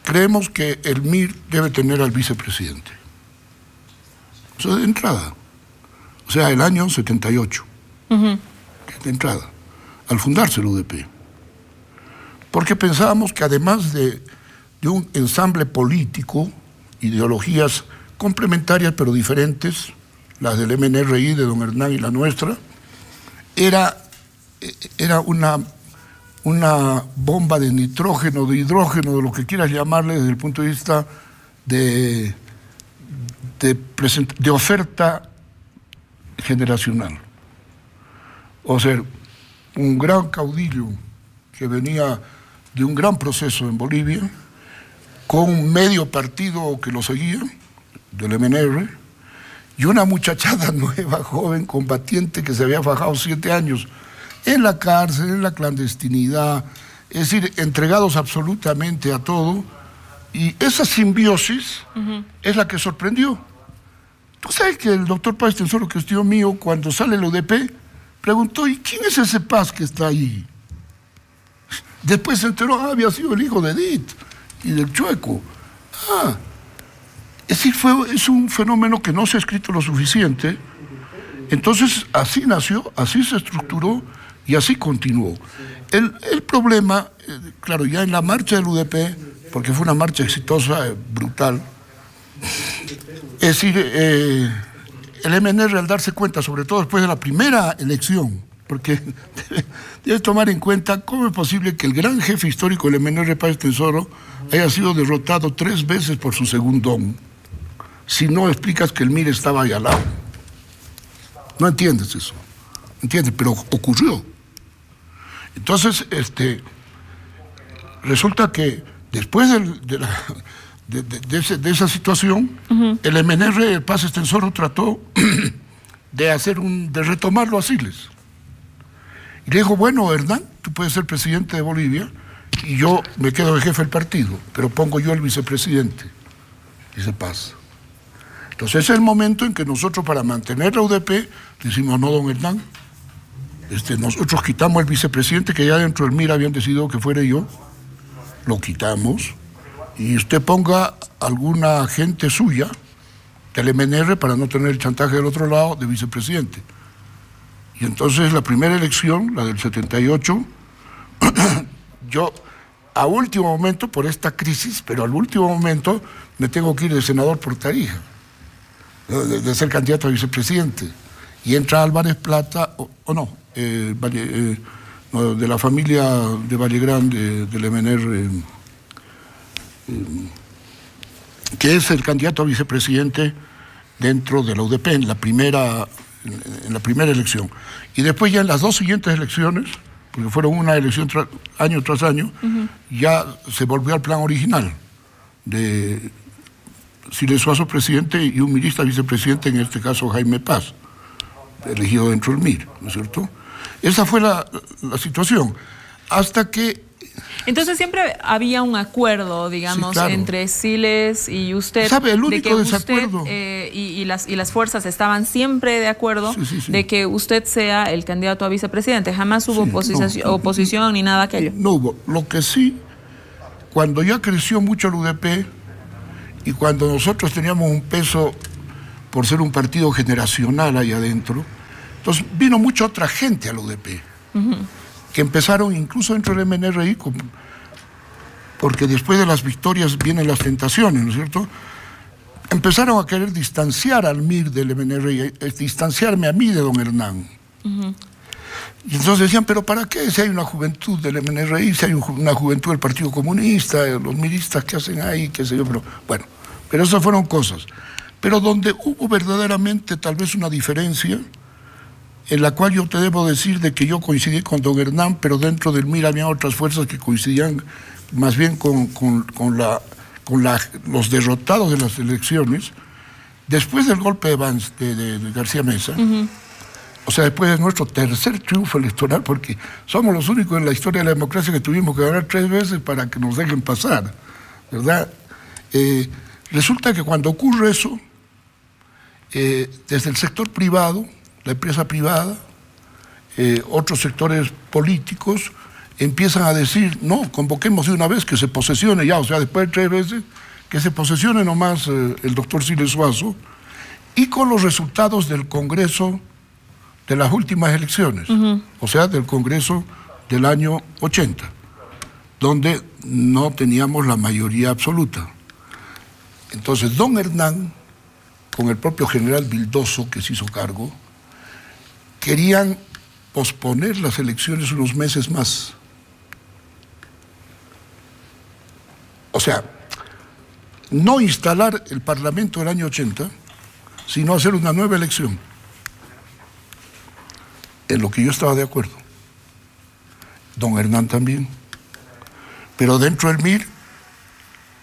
creemos que el MIR debe tener al vicepresidente. Eso de entrada. O sea, el año 78. De entrada, al fundarse el UDP. Porque pensábamos que además de un ensamble político, ideologías complementarias pero diferentes, las del MNRI, de don Hernán y la nuestra, era una bomba de nitrógeno, de hidrógeno, de lo que quieras llamarle desde el punto de vista de oferta generacional. O sea, un gran caudillo que venía de un gran proceso en Bolivia, con un medio partido que lo seguía, del MNR, y una muchachada nueva, joven, combatiente, que se había fajado 7 años en la cárcel, en la clandestinidad, es decir, entregados absolutamente a todo, y esa simbiosis es la que sorprendió. Tú sabes que el doctor Paz Extensoro, que es tío mío, cuando sale el UDP, preguntó, ¿y quién es ese Paz que está ahí? Después se enteró, había sido el hijo de Edith y del Chueco. Es decir, es un fenómeno que no se ha escrito lo suficiente. Entonces, así nació, así se estructuró y así continuó. El problema, claro, ya en la marcha del UDP, porque fue una marcha exitosa, brutal, es decir, el MNR al darse cuenta, sobre todo después de la primera elección, porque debes tomar en cuenta cómo es posible que el gran jefe histórico del MNR, Páez Tensoro, haya sido derrotado 3 veces por su segundón, si no explicas que el MIR estaba ahí al lado. No entiendes eso, ¿entiendes? Pero ocurrió. Entonces, resulta que después de esa situación, el MNR, el Páez Tensoro, trató de retomarlo a Siles. Y le dijo, bueno, Hernán, tú puedes ser presidente de Bolivia y yo me quedo de jefe del partido, pero pongo yo el vicepresidente. Dice Paz. Entonces ese es el momento en que nosotros, para mantener la UDP, decimos, no, don Hernán, nosotros quitamos el vicepresidente, que ya dentro del MIR habían decidido que fuera yo, lo quitamos, y usted ponga alguna gente suya del MNR para no tener el chantaje del otro lado de vicepresidente. Y entonces la primera elección, la del 78, yo a último momento, por esta crisis, pero al último momento me tengo que ir de senador por Tarija, de ser candidato a vicepresidente. Y entra Álvarez Plata, no, de la familia de Vallegrán, del MNR, que es el candidato a vicepresidente dentro de la UDP en la primera elección. Y después ya en las 2 siguientes elecciones, porque fueron una elección año tras año, ya se volvió al plan original de Siles Suazo presidente y un mirista vicepresidente, en este caso Jaime Paz, elegido dentro del MIR, ¿no es cierto? Esa fue la situación, hasta que... Entonces siempre había un acuerdo, digamos, sí, claro, entre Siles y usted. ¿Sabe? El único de que desacuerdo. Usted, y las fuerzas estaban siempre de acuerdo, sí, de que usted sea el candidato a vicepresidente. Jamás hubo oposición ni nada aquello. No hubo. Lo que sí, cuando ya creció mucho el UDP y cuando nosotros teníamos un peso por ser un partido generacional ahí adentro, entonces vino mucha otra gente al UDP. Que empezaron incluso dentro del MNRI, porque después de las victorias vienen las tentaciones, ¿no es cierto? Empezaron a querer distanciar al MIR del MNRI, distanciarme a mí de don Hernán. Y entonces decían, ¿pero para qué? Si hay una juventud del MNRI, si hay una juventud del Partido Comunista, los miristas que hacen ahí, qué sé yo, pero bueno, pero esas fueron cosas. Pero donde hubo verdaderamente tal vez una diferencia, en la cual yo te debo decir de que yo coincidí con don Hernán, pero dentro del MIR había otras fuerzas que coincidían más bien con los derrotados de las elecciones, después del golpe de García Mesa, o sea, después de nuestro tercer triunfo electoral, porque somos los únicos en la historia de la democracia que tuvimos que ganar 3 veces para que nos dejen pasar, ¿verdad? Resulta que cuando ocurre eso, desde el sector privado, la empresa privada, otros sectores políticos empiezan a decir, no, convoquemos de una vez, que se posesione ya, o sea, después de 3 veces, que se posesione nomás el doctor Siles Suazo, y con los resultados del Congreso de las últimas elecciones, o sea, del Congreso del año 80, donde no teníamos la mayoría absoluta. Entonces, don Hernán, con el propio general Vildoso, que se hizo cargo, querían posponer las elecciones unos meses más. O sea, no instalar el Parlamento del año 80, sino hacer una nueva elección. En lo que yo estaba de acuerdo. Don Hernán también. Pero dentro del MIR,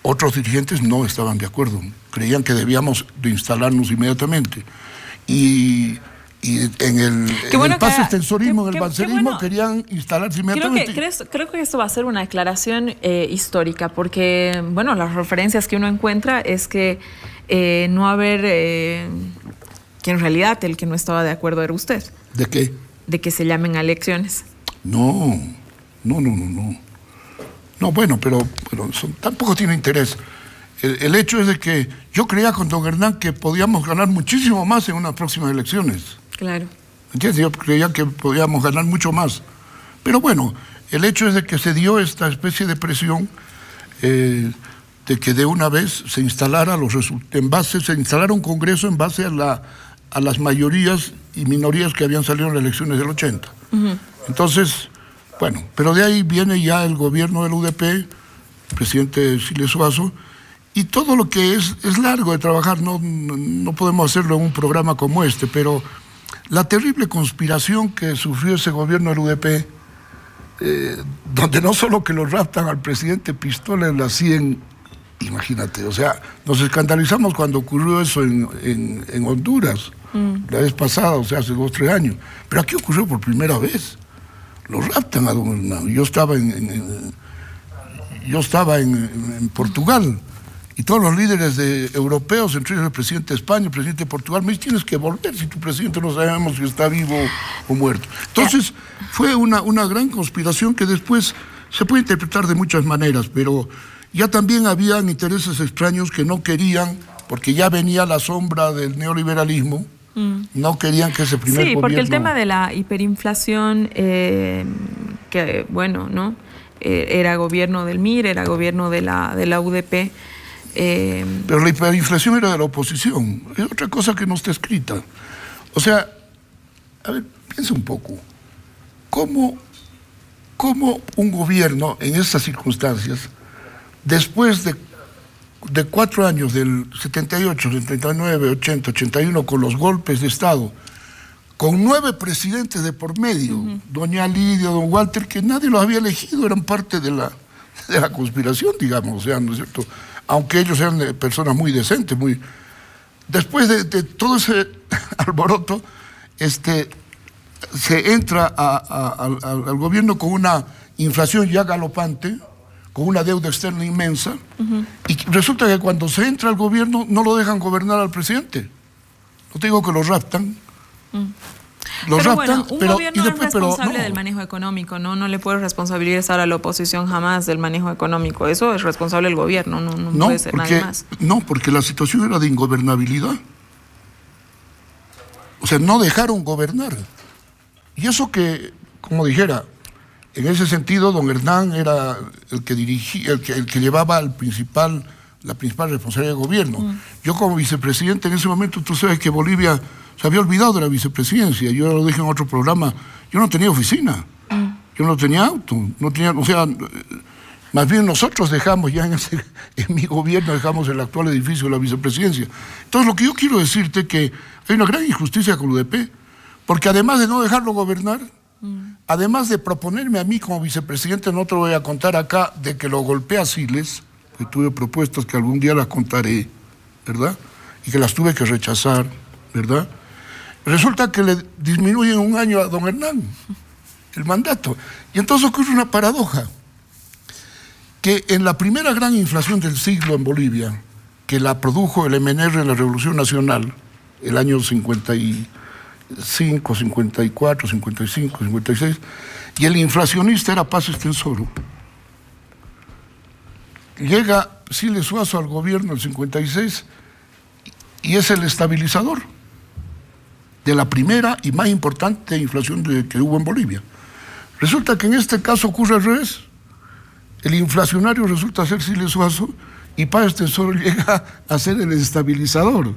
otros dirigentes no estaban de acuerdo. Creían que debíamos de instalarnos inmediatamente. Y en el Páez Tensorismo, en el bancerismo, querían instalarse inmediatamente. Creo que esto va a ser una aclaración histórica, porque, bueno, las referencias que uno encuentra es que no haber... que en realidad el que no estaba de acuerdo era usted. ¿De qué? De que se llamen a elecciones. No. No, bueno, pero tampoco tiene interés. El hecho es de que yo creía con don Hernán que podíamos ganar muchísimo más en unas próximas elecciones. Claro. ¿Entiendes? Yo creía que podíamos ganar mucho más. Pero bueno, el hecho es de que se dio esta especie de presión de que de una vez se instalara se instalara un Congreso en base a las mayorías y minorías que habían salido en las elecciones del 80. Entonces, bueno, pero de ahí viene ya el gobierno del UDP, el presidente Siles Suazo, y todo lo que es largo de trabajar, no podemos hacerlo en un programa como este, pero la terrible conspiración que sufrió ese gobierno del UDP, donde no solo que lo raptan al presidente Pistola en la 100, imagínate, o sea, nos escandalizamos cuando ocurrió eso en Honduras, la vez pasada, o sea, hace 2 o 3 años, pero aquí ocurrió por primera vez, lo raptan a don Hernán. Yo estaba en Portugal, y todos los líderes europeos, entre ellos el presidente de España, el presidente de Portugal, me dicen, tienes que volver si tu presidente no sabemos si está vivo o muerto. Entonces, fue una gran conspiración que después se puede interpretar de muchas maneras, pero ya también habían intereses extraños que no querían, porque ya venía la sombra del neoliberalismo, no querían que ese primer gobierno... Sí, porque el tema de la hiperinflación, que bueno, ¿no? Era gobierno del MIR, era gobierno de la UDP... Pero la hiperinflación era de la oposición, es otra cosa que no está escrita. O sea, a ver, piensa un poco, ¿cómo un gobierno en estas circunstancias, después de 4 años, del 78, 79, 80, 81, con los golpes de Estado, con 9 presidentes de por medio, doña Lidia, don Walter, que nadie los había elegido, eran parte de la conspiración, digamos, o sea, ¿no es cierto?, aunque ellos eran personas muy decentes, después de todo ese alboroto, se entra al gobierno con una inflación ya galopante, con una deuda externa inmensa, y resulta que cuando se entra al gobierno no lo dejan gobernar al presidente. No te digo que lo raptan. Los pero raptan, bueno, un gobierno es responsable del manejo económico, ¿no? No le puede responsabilizar a la oposición jamás del manejo económico. Eso es responsable del gobierno, no puede ser nadie más. No, porque la situación era de ingobernabilidad. O sea, no dejaron gobernar. Y eso que, como dijera, en ese sentido, don Hernán era el que dirigía, el que llevaba la principal responsabilidad del gobierno. Yo como vicepresidente en ese momento, tú sabes que Bolivia se había olvidado de la vicepresidencia. Yo lo dije en otro programa, yo no tenía oficina, yo no tenía auto, no tenía, o sea, más bien nosotros dejamos ya en mi gobierno, dejamos el actual edificio de la vicepresidencia. Entonces lo que yo quiero decirte es que hay una gran injusticia con el UDP, porque además de no dejarlo gobernar, además de proponerme a mí como vicepresidente, no te lo voy a contar acá, de que lo golpea Siles, que tuve propuestas que algún día las contaré, ¿verdad? Y que las tuve que rechazar, ¿verdad? Resulta que le disminuyen 1 año a don Hernán el mandato. Y entonces ocurre una paradoja, que en la primera gran inflación del siglo en Bolivia, que la produjo el MNR en la Revolución Nacional, el año 55, 54, 55, 56, y el inflacionista era Paz Estenssoro. Llega Siles Suazo al gobierno en el 56 y es el estabilizador de la primera y más importante inflación que hubo en Bolivia. Resulta que en este caso ocurre al revés. El inflacionario resulta ser Siles Suazo y Paz Estenssoro llega a ser el estabilizador.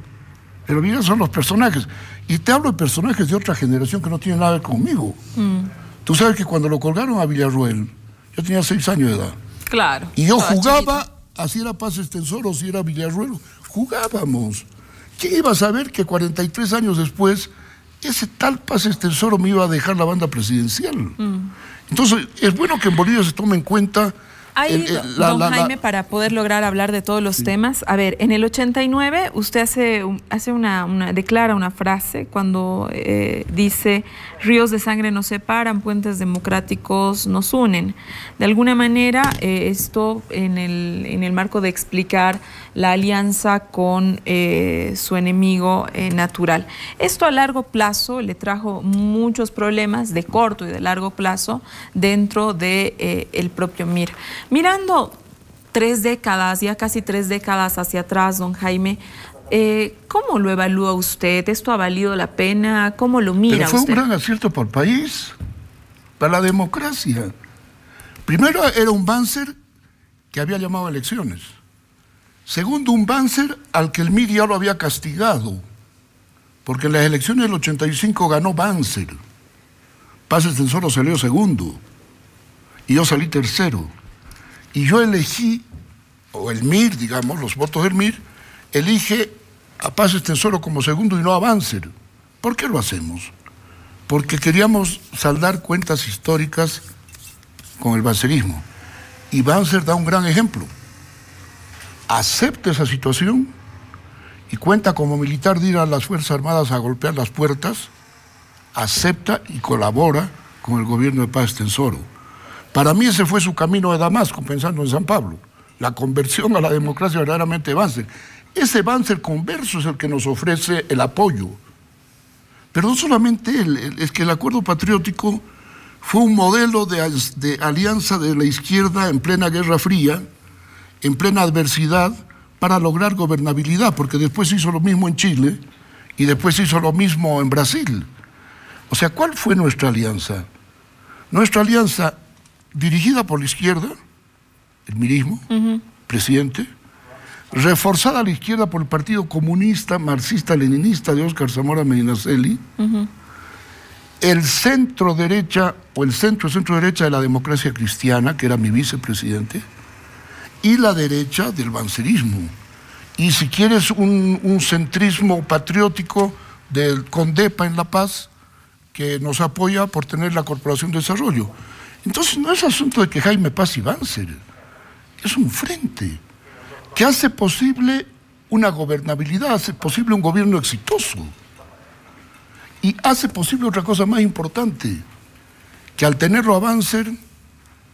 Pero mira, son los personajes. Y te hablo de personajes de otra generación que no tienen nada que ver conmigo. Tú sabes que cuando lo colgaron a Villarroel, yo tenía 6 años de edad. Claro. Y yo jugaba, así era Paz Estenssoro, si era Villarroel, jugábamos. ¿Quién iba a saber que 43 años después ese tal Paz Estenssoro me iba a dejar la banda presidencial? Entonces, es bueno que en Bolivia se tome en cuenta... don Jaime, para poder lograr hablar de todos los temas, a ver, en el 89 usted declara una frase cuando dice: ríos de sangre nos separan, puentes democráticos nos unen. De alguna manera, esto en el marco de explicar la alianza con su enemigo natural. Esto a largo plazo le trajo muchos problemas de corto y de largo plazo dentro de el propio MIR. Mirando 3 décadas, ya casi 3 décadas hacia atrás, don Jaime. ¿Cómo lo evalúa usted? ¿Esto ha valido la pena? ¿Cómo lo mira usted? Pero fue un gran acierto para el país, para la democracia. Primero, era un Banzer que había llamado a elecciones. Segundo, un Banzer al que el MIR ya lo había castigado, porque en las elecciones del 85 ganó Banzer. Paz Estenssoro salió segundo y yo salí tercero. Y yo elegí, o el MIR, digamos, los votos del MIR, elige a Paz Estenssoro como segundo y no a Banzer. ¿Por qué lo hacemos? Porque queríamos saldar cuentas históricas con el banzerismo. Y Banzer da un gran ejemplo. Acepta esa situación y cuenta como militar de ir a las Fuerzas Armadas a golpear las puertas, acepta y colabora con el gobierno de Paz Estenssoro. Para mí ese fue su camino de Damasco, pensando en San Pablo, la conversión a la democracia verdaderamente Banzer. Ese Banzer converso es el que nos ofrece el apoyo. Pero no solamente él, es que el acuerdo patriótico fue un modelo de alianza de la izquierda en plena Guerra Fría, en plena adversidad, para lograr gobernabilidad, porque después se hizo lo mismo en Chile y después se hizo lo mismo en Brasil. O sea, ¿cuál fue nuestra alianza? Nuestra alianza, dirigida por la izquierda, el mirismo, presidente, reforzada a la izquierda por el Partido Comunista, Marxista-Leninista de Óscar Zamora Medinaceli, el centro-derecha, o el centro-derecha de la Democracia Cristiana, que era mi vicepresidente, y la derecha del banzerismo. Y si quieres un centrismo patriótico del CONDEPA en La Paz, que nos apoya por tener la Corporación de Desarrollo. Entonces no es asunto de que Jaime Paz y Banzer, es un frente que hace posible una gobernabilidad, hace posible un gobierno exitoso. Y hace posible otra cosa más importante, que al tenerlo a Banzer,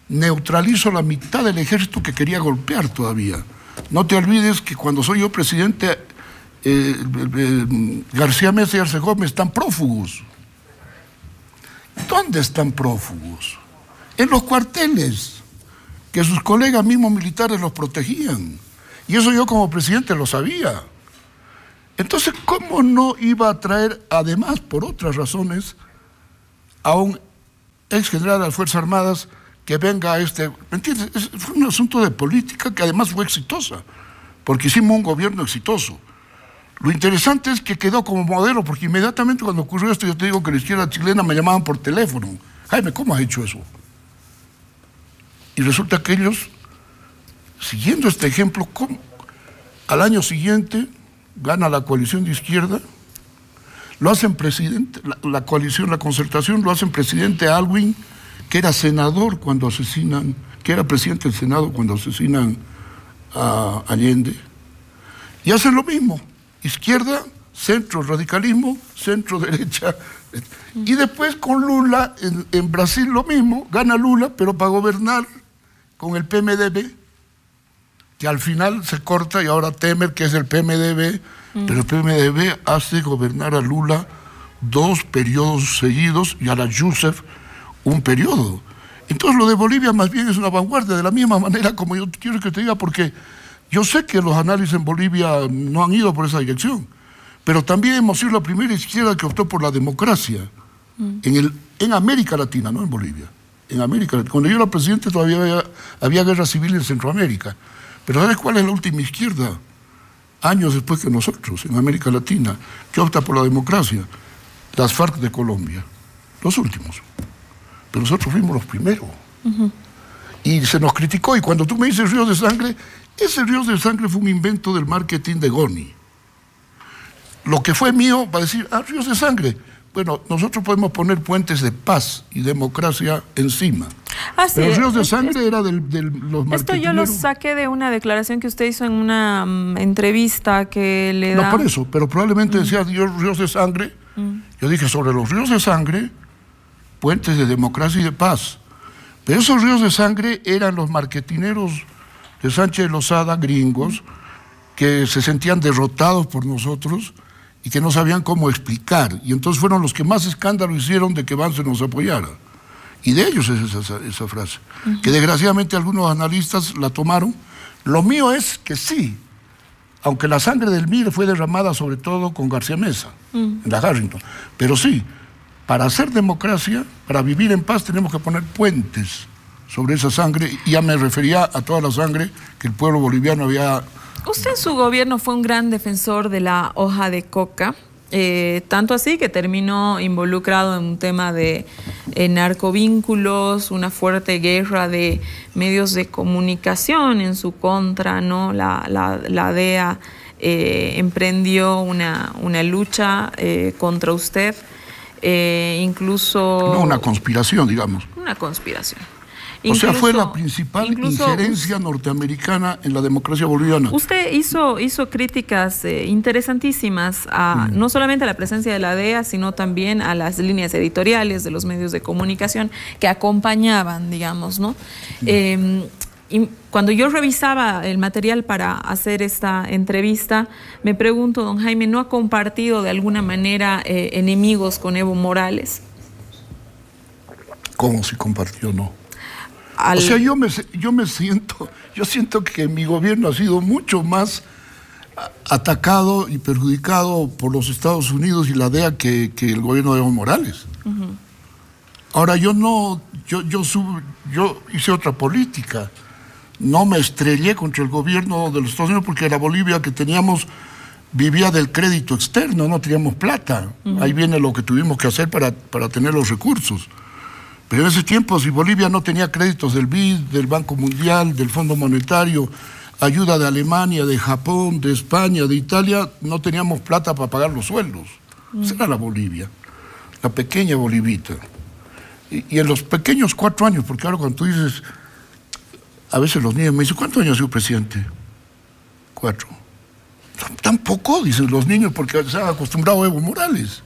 neutralizo la mitad del ejército que quería golpear todavía. No te olvides que cuando soy yo presidente, García Meza y Arce Gómez están prófugos. ¿Dónde están prófugos? En los cuarteles, que sus colegas mismos militares los protegían. Y eso yo como presidente lo sabía. Entonces, ¿cómo no iba a traer, además, por otras razones, a un ex general de las Fuerzas Armadas que venga a ¿me entiendes? Fue un asunto de política que además fue exitosa, porque hicimos un gobierno exitoso. Lo interesante es que quedó como modelo, porque inmediatamente cuando ocurrió esto, yo te digo que la izquierda chilena me llamaban por teléfono. Jaime, ¿cómo has hecho eso? Y resulta que ellos, siguiendo este ejemplo, al año siguiente gana la coalición de izquierda, lo hacen presidente, la coalición, la concertación, lo hacen presidente a Aylwin, que era senador cuando asesinan, que era presidente del Senado cuando asesinan a Allende, y hacen lo mismo, izquierda, centro radicalismo, centro derecha, y después con Lula, en Brasil lo mismo, gana Lula, pero para gobernar con el PMDB, que al final se corta y ahora Temer, que es el PMDB, pero el PMDB hace gobernar a Lula 2 periodos seguidos y a la Youssef un periodo. Entonces lo de Bolivia más bien es una vanguardia, de la misma manera como yo quiero que te diga, porque yo sé que los análisis en Bolivia no han ido por esa dirección, pero también hemos sido la primera izquierda que optó por la democracia en América Latina, no en Bolivia, en América Latina. Cuando yo era presidente todavía había guerra civil en Centroamérica, pero ¿sabes cuál es la última izquierda? Años después que nosotros, en América Latina, que opta por la democracia, las FARC de Colombia, los últimos. Pero nosotros fuimos los primeros. Y se nos criticó, y cuando tú me dices ríos de sangre, ese ríos de sangre fue un invento del marketing de Goni. Lo que fue mío va a decir, ríos de sangre. Bueno, nosotros podemos poner puentes de paz y democracia encima. Sí, pero ríos de sangre era de los marketineros. Esto yo lo saqué de una declaración que usted hizo en una entrevista que le da... No, por eso, pero probablemente decía ríos de sangre. Yo dije, sobre los ríos de sangre, puentes de democracia y de paz. Pero esos ríos de sangre eran los marketineros de Sánchez de Lozada, gringos, que se sentían derrotados por nosotros y que no sabían cómo explicar. Y entonces fueron los que más escándalo hicieron de que Banzer nos apoyara. Y de ellos es esa frase, que desgraciadamente algunos analistas la tomaron, Lo mío es que sí, aunque la sangre del MIR fue derramada sobre todo con García Meza, en la Harrington, pero sí, para hacer democracia, para vivir en paz, tenemos que poner puentes sobre esa sangre, y ya me refería a toda la sangre que el pueblo boliviano había... Usted en su gobierno fue un gran defensor de la hoja de coca, tanto así que terminó involucrado en un tema de narcovínculos, una fuerte guerra de medios de comunicación en su contra, ¿no? La DEA emprendió una lucha contra usted, incluso... No, una conspiración, digamos. Una conspiración. O sea, fue la principal injerencia norteamericana en la democracia boliviana. Usted hizo críticas interesantísimas a no solamente a la presencia de la DEA, sino también a las líneas editoriales de los medios de comunicación que acompañaban, digamos, ¿no? Y cuando yo revisaba el material para hacer esta entrevista, me pregunto, don Jaime, ¿no ha compartido de alguna manera enemigos con Evo Morales? ¿Cómo si compartió? No. O sea, yo siento que mi gobierno ha sido mucho más atacado y perjudicado por los Estados Unidos y la DEA que el gobierno de Evo Morales. Ahora, yo hice otra política. No me estrellé contra el gobierno de los Estados Unidos porque la Bolivia que teníamos vivía del crédito externo, no teníamos plata. Ahí viene lo que tuvimos que hacer para tener los recursos. Pero en ese tiempo, si Bolivia no tenía créditos del BID, del Banco Mundial, del Fondo Monetario, ayuda de Alemania, de Japón, de España, de Italia, no teníamos plata para pagar los sueldos. Esa era la Bolivia, la pequeña Bolivita. Y en los pequeños 4 años, porque ahora cuando tú dices, a veces los niños me dicen, ¿cuántos años ha sido presidente? 4. Tampoco, dicen los niños, porque se han acostumbrado a Evo Morales.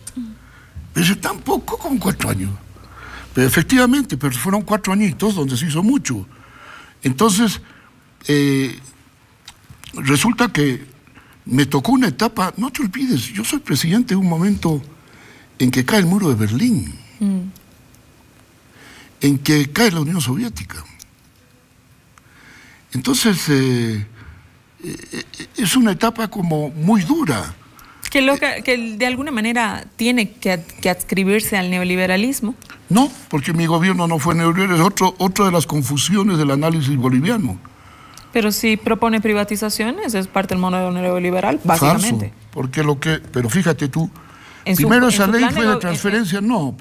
Me dicen, tampoco con 4 años. Pero efectivamente, pero fueron 4 añitos donde se hizo mucho. Entonces, resulta que me tocó una etapa, no te olvides, yo soy presidente en un momento en que cae el muro de Berlín, en que cae la Unión Soviética. Entonces, es una etapa como muy dura. Que de alguna manera tiene que adscribirse al neoliberalismo. No, porque mi gobierno no fue neoliberal, es otra de las confusiones del análisis boliviano. Pero si propone privatizaciones, es parte del modelo neoliberal, básicamente. Falso, porque pero fíjate tú, primero esa ley fue de transferencia, no.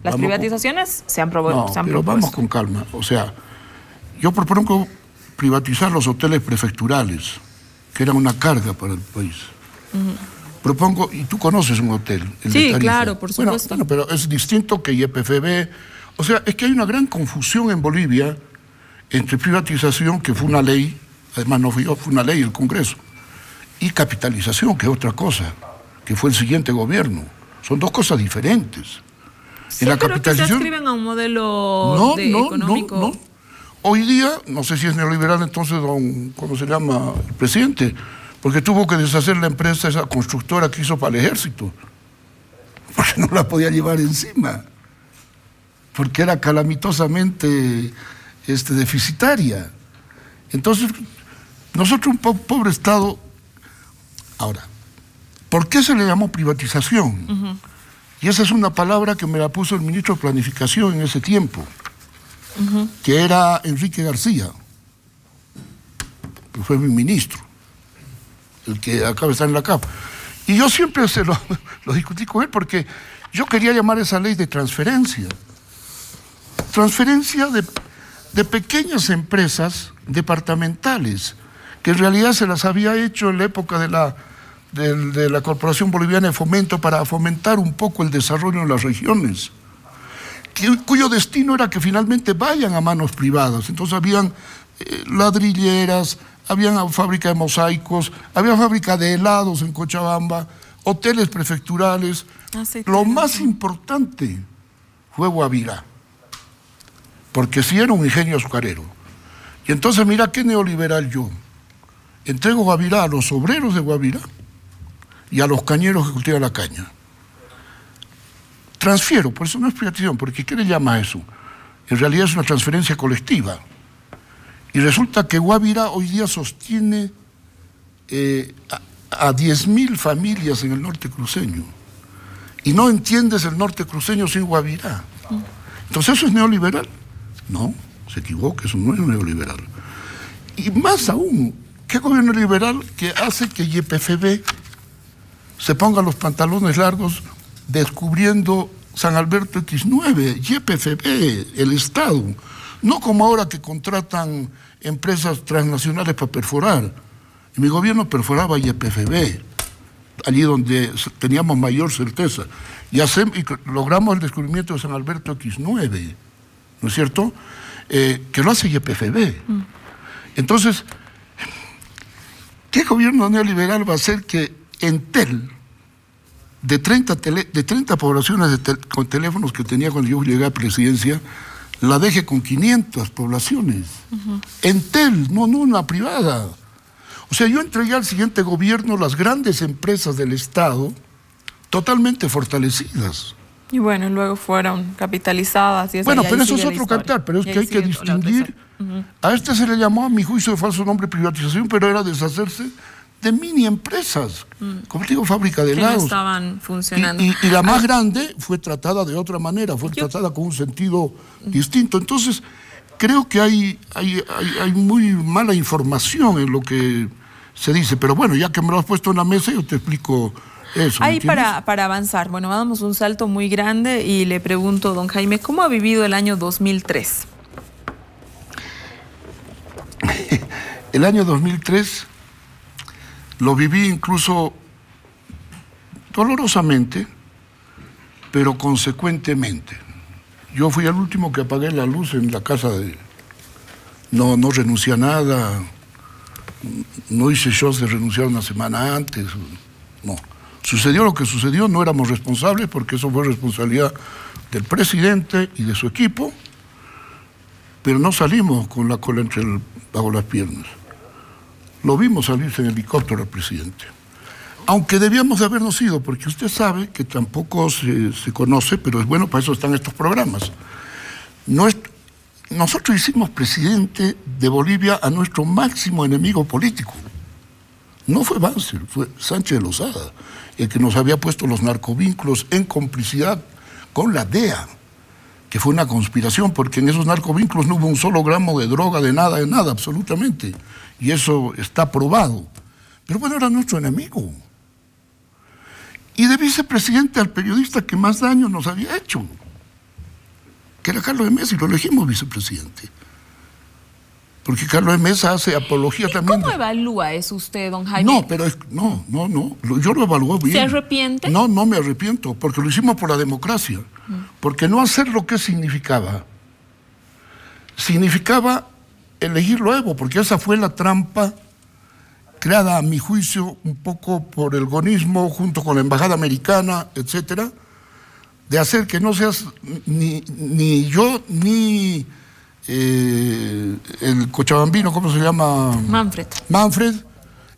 Las privatizaciones se han propuesto. Pero vamos con calma, o sea, yo propongo privatizar los hoteles prefecturales, que eran una carga para el país. Propongo, y tú conoces un hotel, el sí, de Tarifa. Claro, por supuesto. Bueno, pero es distinto que YPFB. O sea, es que hay una gran confusión en Bolivia entre privatización, que fue una ley, además no fue yo, fue una ley del Congreso, y capitalización, que es otra cosa, que fue el siguiente gobierno. Son dos cosas diferentes. Sí, pero que se adscriben a un modelo económico. No. Hoy día, no sé si es neoliberal entonces, ¿cómo se llama? El presidente. Porque tuvo que deshacer la empresa, esa constructora que hizo para el ejército, porque no la podía llevar encima, porque era calamitosamente deficitaria. Entonces, nosotros, un pobre Estado... Ahora, ¿por qué se le llamó privatización? Y esa es una palabra que me la puso el ministro de Planificación en ese tiempo, que era Enrique García, que fue mi ministro, el que acaba de estar en la CAP. Y yo siempre lo discutí con él porque yo quería llamar esa ley de transferencia. Transferencia de pequeñas empresas departamentales, que en realidad se las había hecho en la época de la Corporación Boliviana de Fomento para fomentar un poco el desarrollo en las regiones, cuyo destino era que finalmente vayan a manos privadas. Entonces habían ladrilleras, había fábrica de mosaicos, había fábrica de helados en Cochabamba, hoteles prefecturales. Lo más importante fue Guavirá, porque sí era un ingenio azucarero. Y entonces mira qué neoliberal yo. Entrego Guavirá a los obreros de Guavirá y a los cañeros que cultivan la caña. Transfiero, por eso no es privatización, porque ¿qué le llama eso? En realidad es una transferencia colectiva. Y resulta que Guavirá hoy día sostiene a 10.000 familias en el norte cruceño. Y no entiendes el norte cruceño sin Guavirá. Entonces, ¿eso es neoliberal? No, se equivoca, eso no es neoliberal. Y más aún, ¿qué gobierno liberal que hace que YPFB se ponga los pantalones largos descubriendo San Alberto X9? YPFB, el Estado. No como ahora que contratan empresas transnacionales para perforar. En mi gobierno perforaba YPFB, allí donde teníamos mayor certeza. Y logramos el descubrimiento de San Alberto X9, ¿no es cierto? Que lo hace YPFB. Entonces, ¿qué gobierno neoliberal va a hacer que Entel, de 30 poblaciones con teléfonos que tenía cuando yo llegué a presidencia, la deje con 500 poblaciones? Entel, no una privada. O sea, yo entregué al siguiente gobierno las grandes empresas del Estado totalmente fortalecidas. Y bueno, luego fueron capitalizadas. Y bueno, pero eso es otro cantar, pero es que hay que distinguir. A este se le llamó, a mi juicio, de falso nombre privatización, pero era deshacerse de mini empresas, como digo, fábrica de helados. Que no estaban funcionando. Y la más grande fue tratada de otra manera, fue tratada con un sentido distinto. Entonces, creo que hay muy mala información en lo que se dice. Pero bueno, ya que me lo has puesto en la mesa, yo te explico eso. Ahí para avanzar, bueno, damos un salto muy grande y le pregunto, don Jaime, ¿cómo ha vivido el año 2003? El año 2003 lo viví incluso dolorosamente, pero consecuentemente. Yo fui el último que apagué la luz en la casa de... No renuncié a nada, no hice shows de renunciar una semana antes, no. Sucedió lo que sucedió, no éramos responsables porque eso fue responsabilidad del presidente y de su equipo, pero no salimos con la cola bajo las piernas. Lo vimos salirse en helicóptero al presidente. Aunque debíamos de habernos ido, porque usted sabe que tampoco se conoce, pero es bueno, para eso están estos programas. Nosotros hicimos presidente de Bolivia a nuestro máximo enemigo político. No fue Banzer, fue Sánchez de Lozada, el que nos había puesto los narcovínculos en complicidad con la DEA, que fue una conspiración, porque en esos narcovínculos no hubo un solo gramo de droga, de nada, absolutamente. Y eso está probado. Pero bueno, era nuestro enemigo. Y de vicepresidente al periodista que más daño nos había hecho, que era Carlos de Mesa, y lo elegimos vicepresidente. Porque Carlos de Mesa hace apología también. ¿Cómo evalúa eso usted, don Jaime? No, pero no. Yo lo evalué bien. ¿Se arrepiente? No me arrepiento, porque lo hicimos por la democracia. Porque no hacer lo que significaba elegirlo a Evo, porque esa fue la trampa creada, a mi juicio, un poco por el gonismo, junto con la embajada americana, etcétera, de hacer que no seas ni yo, ni el cochabambino, ¿cómo se llama? Manfred,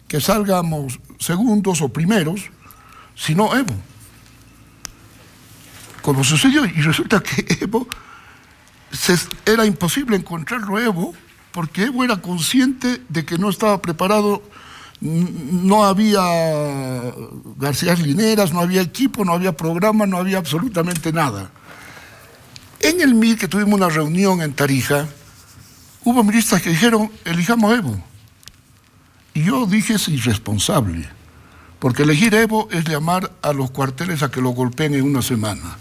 que salgamos segundos o primeros, sino Evo. Como sucedió, y resulta que Evo, era imposible encontrarlo Evo, porque Evo era consciente de que no estaba preparado, no había García Lineras, no había equipo, no había programa, no había absolutamente nada. En el MIR, que tuvimos una reunión en Tarija, hubo ministros que dijeron, elijamos a Evo. Y yo dije, es irresponsable, porque elegir a Evo es llamar a los cuarteles a que lo golpeen en una semana.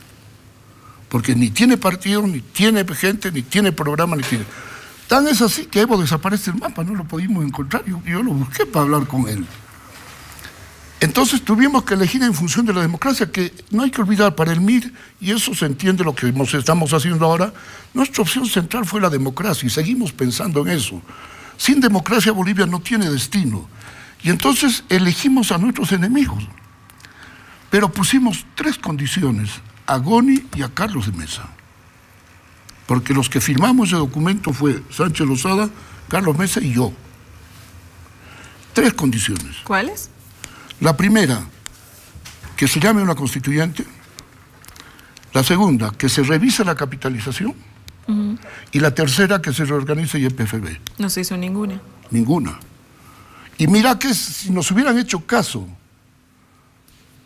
Porque ni tiene partido, ni tiene gente, ni tiene programa, ni tiene... Tan es así que Evo desaparece del mapa, no lo pudimos encontrar, yo lo busqué para hablar con él. Entonces tuvimos que elegir en función de la democracia, que no hay que olvidar, para el MIR, y eso se entiende lo que estamos haciendo ahora, nuestra opción central fue la democracia, y seguimos pensando en eso. Sin democracia Bolivia no tiene destino. Y entonces elegimos a nuestros enemigos, pero pusimos 3 condiciones, a Goni y a Carlos de Mesa. Porque los que firmamos ese documento fue Sánchez Lozada, Carlos Mesa y yo. 3 condiciones. ¿Cuáles? La primera, que se llame una constituyente. La segunda, que se revise la capitalización. Y la tercera, que se reorganice YPFB. No se hizo ninguna. Ninguna. Y mira que si nos hubieran hecho caso,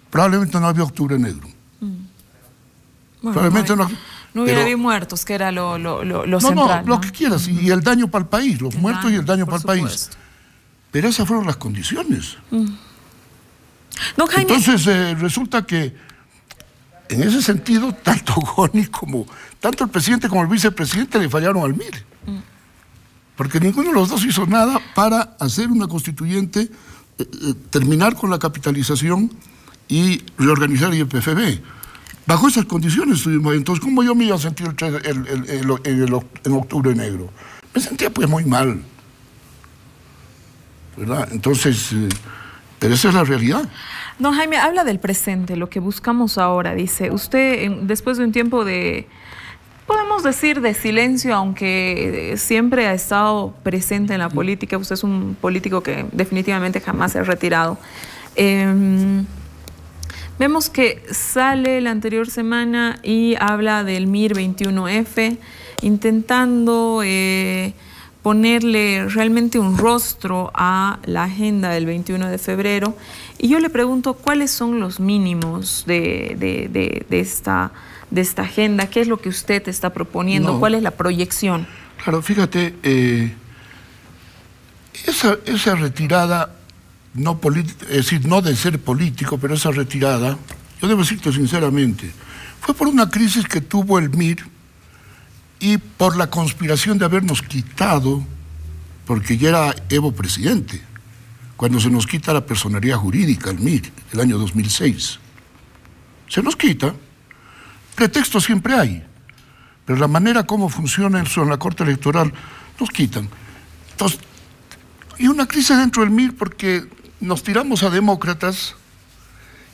probablemente no había Octubre Negro. Bueno, probablemente no hubiera habido muertos, que era lo central. No, lo que quieras, y el daño para el país, los muertos y el daño para el país. Pero esas fueron las condiciones. Don Jaime. Entonces resulta que en ese sentido, tanto Goni como tanto el presidente como el vicepresidente le fallaron al MIR. Porque ninguno de los dos hizo nada para hacer una constituyente, terminar con la capitalización y reorganizar el YPFB. Bajo esas condiciones estuvimos. Entonces, ¿cómo yo me iba a sentir en Octubre Negro? Me sentía pues muy mal, ¿verdad? Entonces, pero esa es la realidad. Don Jaime, habla del presente, lo que buscamos ahora. Dice, usted, después de un tiempo de, podemos decir, de silencio, aunque siempre ha estado presente en la política, usted es un político que definitivamente jamás se ha retirado. Vemos que sale la anterior semana y habla del MIR 21F, intentando ponerle realmente un rostro a la agenda del 21 de febrero. Y yo le pregunto, ¿cuáles son los mínimos de esta agenda? ¿Qué es lo que usted está proponiendo? ¿Cuál es la proyección? Claro, fíjate, esa retirada, es decir, no de ser político, pero esa retirada, yo debo decirte sinceramente, fue por una crisis que tuvo el MIR y por la conspiración de habernos quitado, porque ya era Evo presidente, cuando se nos quita la personería jurídica, el MIR, el año 2006. Se nos quita, pretextos siempre hay, pero la manera como funciona eso en la Corte Electoral, nos quitan. Entonces, y una crisis dentro del MIR porque nos tiramos a demócratas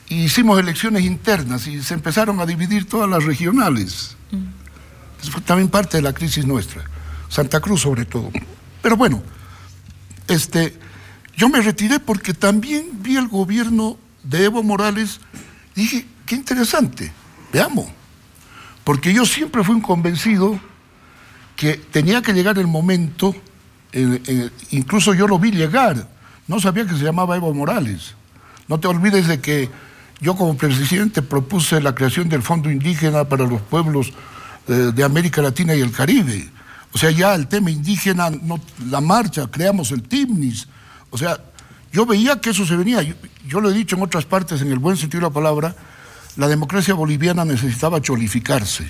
y hicimos elecciones internas y se empezaron a dividir todas las regionales. Eso fue también parte de la crisis nuestra, Santa Cruz sobre todo. Pero bueno, yo me retiré porque también vi el gobierno de Evo Morales y dije, qué interesante, veamos. Porque yo siempre fui un convencido que tenía que llegar el momento, incluso yo lo vi llegar, no sabía que se llamaba Evo Morales. No te olvides de que yo como presidente propuse la creación del Fondo Indígena para los pueblos de América Latina y el Caribe. O sea, ya el tema indígena, la marcha, creamos el TIMNIS. O sea, yo veía que eso se venía. Yo lo he dicho en otras partes, en el buen sentido de la palabra, la democracia boliviana necesitaba cholificarse.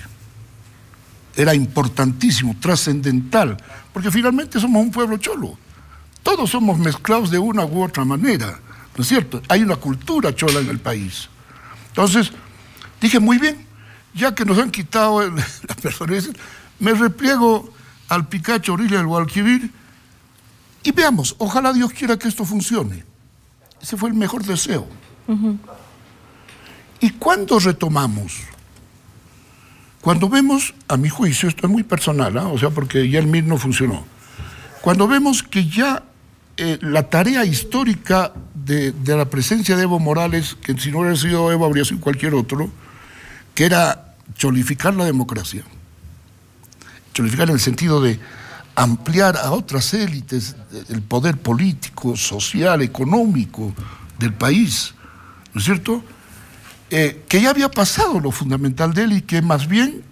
Era importantísimo, trascendental, porque finalmente somos un pueblo cholo. Todos somos mezclados de una u otra manera, ¿no es cierto? Hay una cultura chola en el país. Entonces, dije, muy bien, ya que nos han quitado la personalidad, me repliego al Picacho, Orilla del Guadalquivir, y veamos, ojalá Dios quiera que esto funcione. Ese fue el mejor deseo. ¿Y cuándo retomamos? Cuando vemos, a mi juicio, esto es muy personal, o sea, porque ya el MIR no funcionó. Cuando vemos que ya la tarea histórica de la presencia de Evo Morales, que si no hubiera sido Evo habría sido cualquier otro, que era cholificar la democracia, cholificar en el sentido de ampliar a otras élites el poder político, social, económico del país, ¿no es cierto?, que ya había pasado lo fundamental de él y que más bien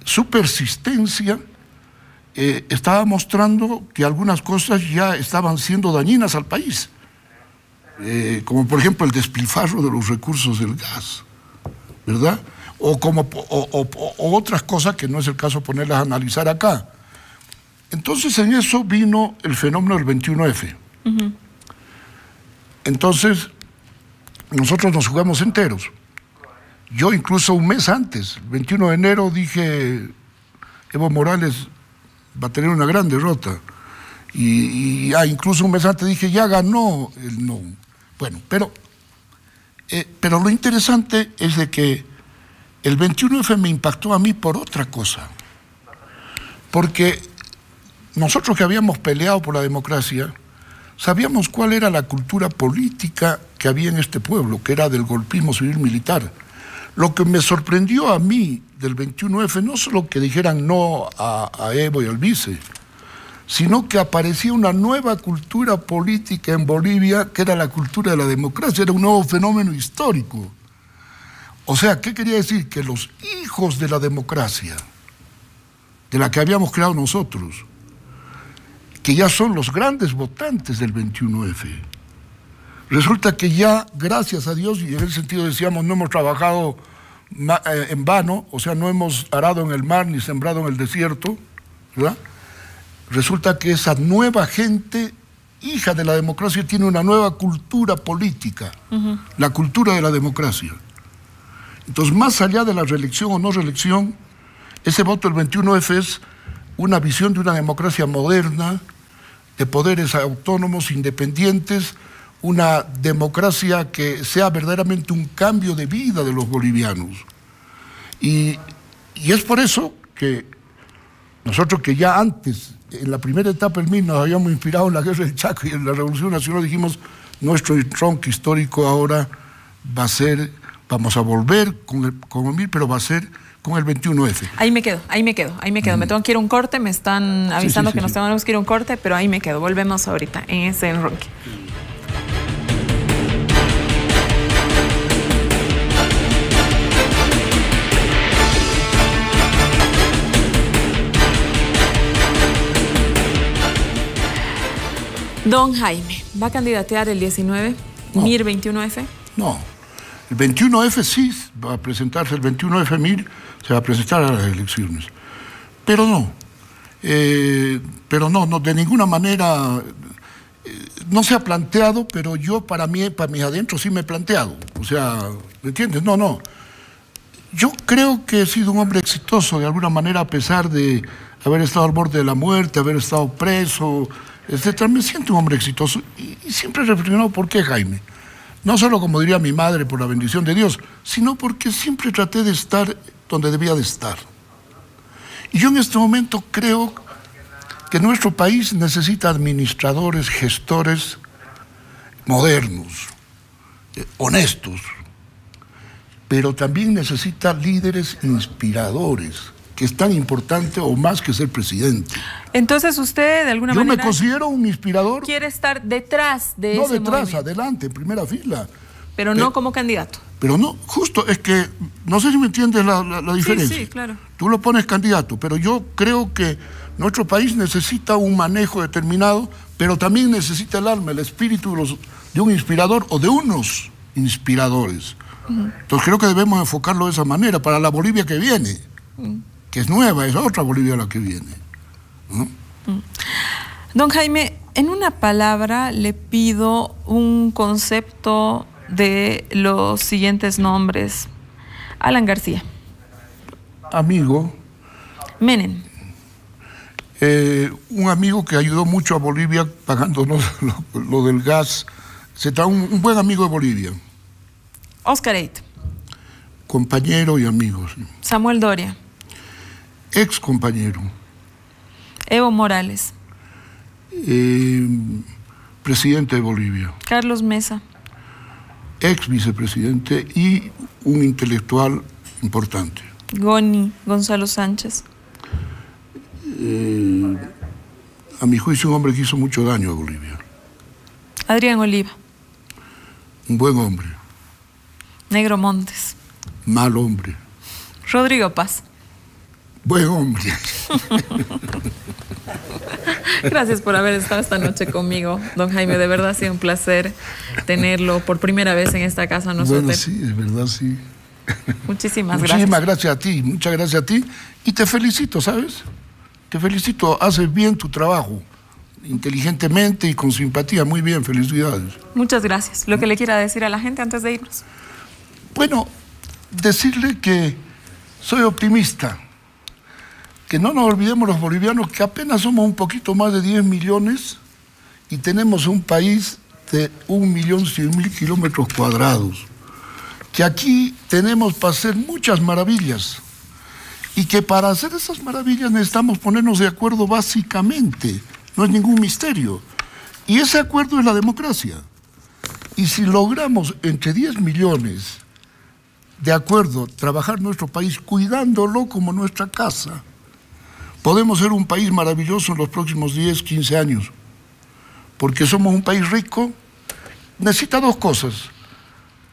su persistencia estaba mostrando que algunas cosas ya estaban siendo dañinas al país, como por ejemplo el despilfarro de los recursos del gas, ¿verdad? O otras cosas que no es el caso ponerlas a analizar acá. Entonces en eso vino el fenómeno del 21F. Entonces nosotros nos jugamos enteros. Yo incluso un mes antes, el 21 de enero, dije, Evo Morales va a tener una gran derrota. Y incluso un mes antes dije, ya ganó el no. Bueno, pero lo interesante es de que el 21F me impactó a mí por otra cosa. Porque nosotros que habíamos peleado por la democracia, sabíamos cuál era la cultura política que había en este pueblo, que era del golpismo civil militar. Lo que me sorprendió a mí del 21F no solo que dijeran no a Evo y al vice, sino que aparecía una nueva cultura política en Bolivia, que era la cultura de la democracia, era un nuevo fenómeno histórico. O sea, ¿qué quería decir? Que los hijos de la democracia, de la que habíamos creado nosotros, que ya son los grandes votantes del 21F, resulta que ya, gracias a Dios, y en ese sentido decíamos, no hemos trabajado en vano, o sea, no hemos arado en el mar ni sembrado en el desierto, ¿verdad? Resulta que esa nueva gente, hija de la democracia, tiene una nueva cultura política, la cultura de la democracia. Entonces, más allá de la reelección o no reelección, ese voto del 21F es una visión de una democracia moderna, de poderes autónomos, independientes, una democracia que sea verdaderamente un cambio de vida de los bolivianos. Y es por eso que nosotros, que ya antes, en la primera etapa del MIR, nos habíamos inspirado en la Guerra del Chaco y en la Revolución Nacional, dijimos, nuestro tronco histórico ahora va a ser, vamos a volver con el MIR, pero va a ser con el 21F. Ahí me quedo. Me tengo que ir a un corte, me están avisando que nos tenemos que ir a un corte, pero ahí me quedo. Volvemos ahorita en ese enronque. Don Jaime, ¿va a candidatear el 19? No. ¿MIR 21F? No. El 21F sí va a presentarse, el 21F MIR se va a presentar a las elecciones. Pero no. No, de ninguna manera no se ha planteado, pero yo para mí adentro sí me he planteado. O sea, ¿me entiendes? No. Yo creo que he sido un hombre exitoso de alguna manera, a pesar de haber estado al borde de la muerte, haber estado preso, etc. Me siento un hombre exitoso y siempre he reflexionado por qué, Jaime. No solo, como diría mi madre, por la bendición de Dios, sino porque siempre traté de estar donde debía de estar. Y yo en este momento creo que nuestro país necesita administradores, gestores modernos, honestos, pero también necesita líderes inspiradores, que es tan importante o más que ser presidente. Entonces usted, de alguna manera... Yo me considero un inspirador. ¿Quiere estar detrás de ese movimiento? No detrás, adelante, en primera fila. Pero no como candidato. Pero no, justo, es que, no sé si me entiendes la diferencia. Sí, claro. Tú lo pones candidato, pero yo creo que nuestro país necesita un manejo determinado, pero también necesita el alma, el espíritu de un inspirador o de unos inspiradores. Entonces creo que debemos enfocarlo de esa manera, para la Bolivia que viene. Que es nueva, es otra Bolivia la que viene. ¿No? Don Jaime, en una palabra le pido un concepto de los siguientes nombres. Alan García. Amigo. Menem. Un amigo que ayudó mucho a Bolivia pagándonos lo del gas. Un buen amigo de Bolivia. Oscar Eito. Compañero y amigo. Sí. Samuel Doria. Ex compañero. Evo Morales. Presidente de Bolivia. Carlos Mesa. Ex vicepresidente y un intelectual importante. Goni Gonzalo Sánchez. A mi juicio, un hombre que hizo mucho daño a Bolivia. Adrián Oliva. Un buen hombre. Negro Montes. Mal hombre. Rodrigo Paz. Buen hombre. Gracias por haber estado esta noche conmigo, don Jaime. De verdad ha sido un placer tenerlo por primera vez en esta casa. Bueno, sí, es verdad, sí. Muchísimas gracias. Muchísimas gracias a ti, muchas gracias a ti. Y te felicito, ¿sabes? Te felicito, haces bien tu trabajo, inteligentemente y con simpatía. Muy bien, felicidades. Muchas gracias. Lo que le quiera decir a la gente antes de irnos. Bueno, decirle que soy optimista. Que no nos olvidemos los bolivianos que apenas somos un poquito más de 10 millones y tenemos un país de 1.100.000 kilómetros cuadrados. Que aquí tenemos para hacer muchas maravillas y que para hacer esas maravillas necesitamos ponernos de acuerdo básicamente, no es ningún misterio. Y ese acuerdo es la democracia. Y si logramos entre 10 millones de acuerdo, trabajar nuestro país cuidándolo como nuestra casa. Podemos ser un país maravilloso en los próximos 10, 15 años, porque somos un país rico. Necesita dos cosas: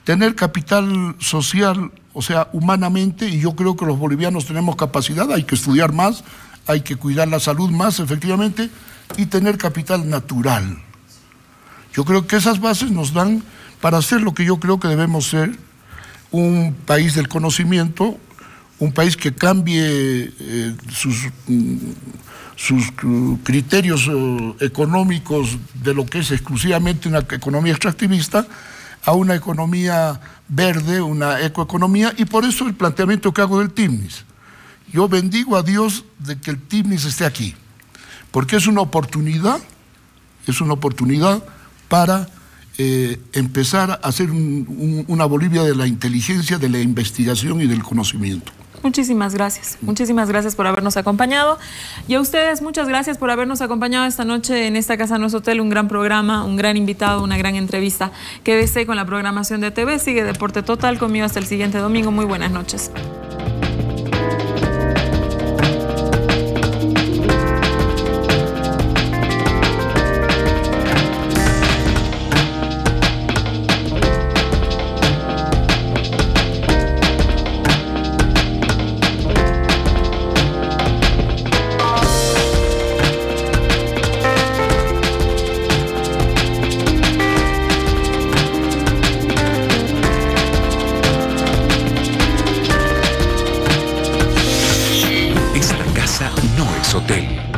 tener capital social, o sea, humanamente, y yo creo que los bolivianos tenemos capacidad, hay que estudiar más, hay que cuidar la salud más, efectivamente, y tener capital natural. Yo creo que esas bases nos dan para hacer lo que yo creo que debemos ser: un país del conocimiento, un país que cambie sus criterios económicos de lo que es exclusivamente una economía extractivista a una economía verde, una ecoeconomía, y por eso el planteamiento que hago del TIMNIS. Yo bendigo a Dios de que el TIMNIS esté aquí, porque es una oportunidad para empezar a hacer una Bolivia de la inteligencia, de la investigación y del conocimiento. Muchísimas gracias por habernos acompañado. Y a ustedes, muchas gracias por habernos acompañado esta noche en esta casa, no es hotel. Un gran programa, un gran invitado, una gran entrevista. Quédese con la programación de TV, sigue Deporte Total conmigo hasta el siguiente domingo. Muy buenas noches. No es hotel.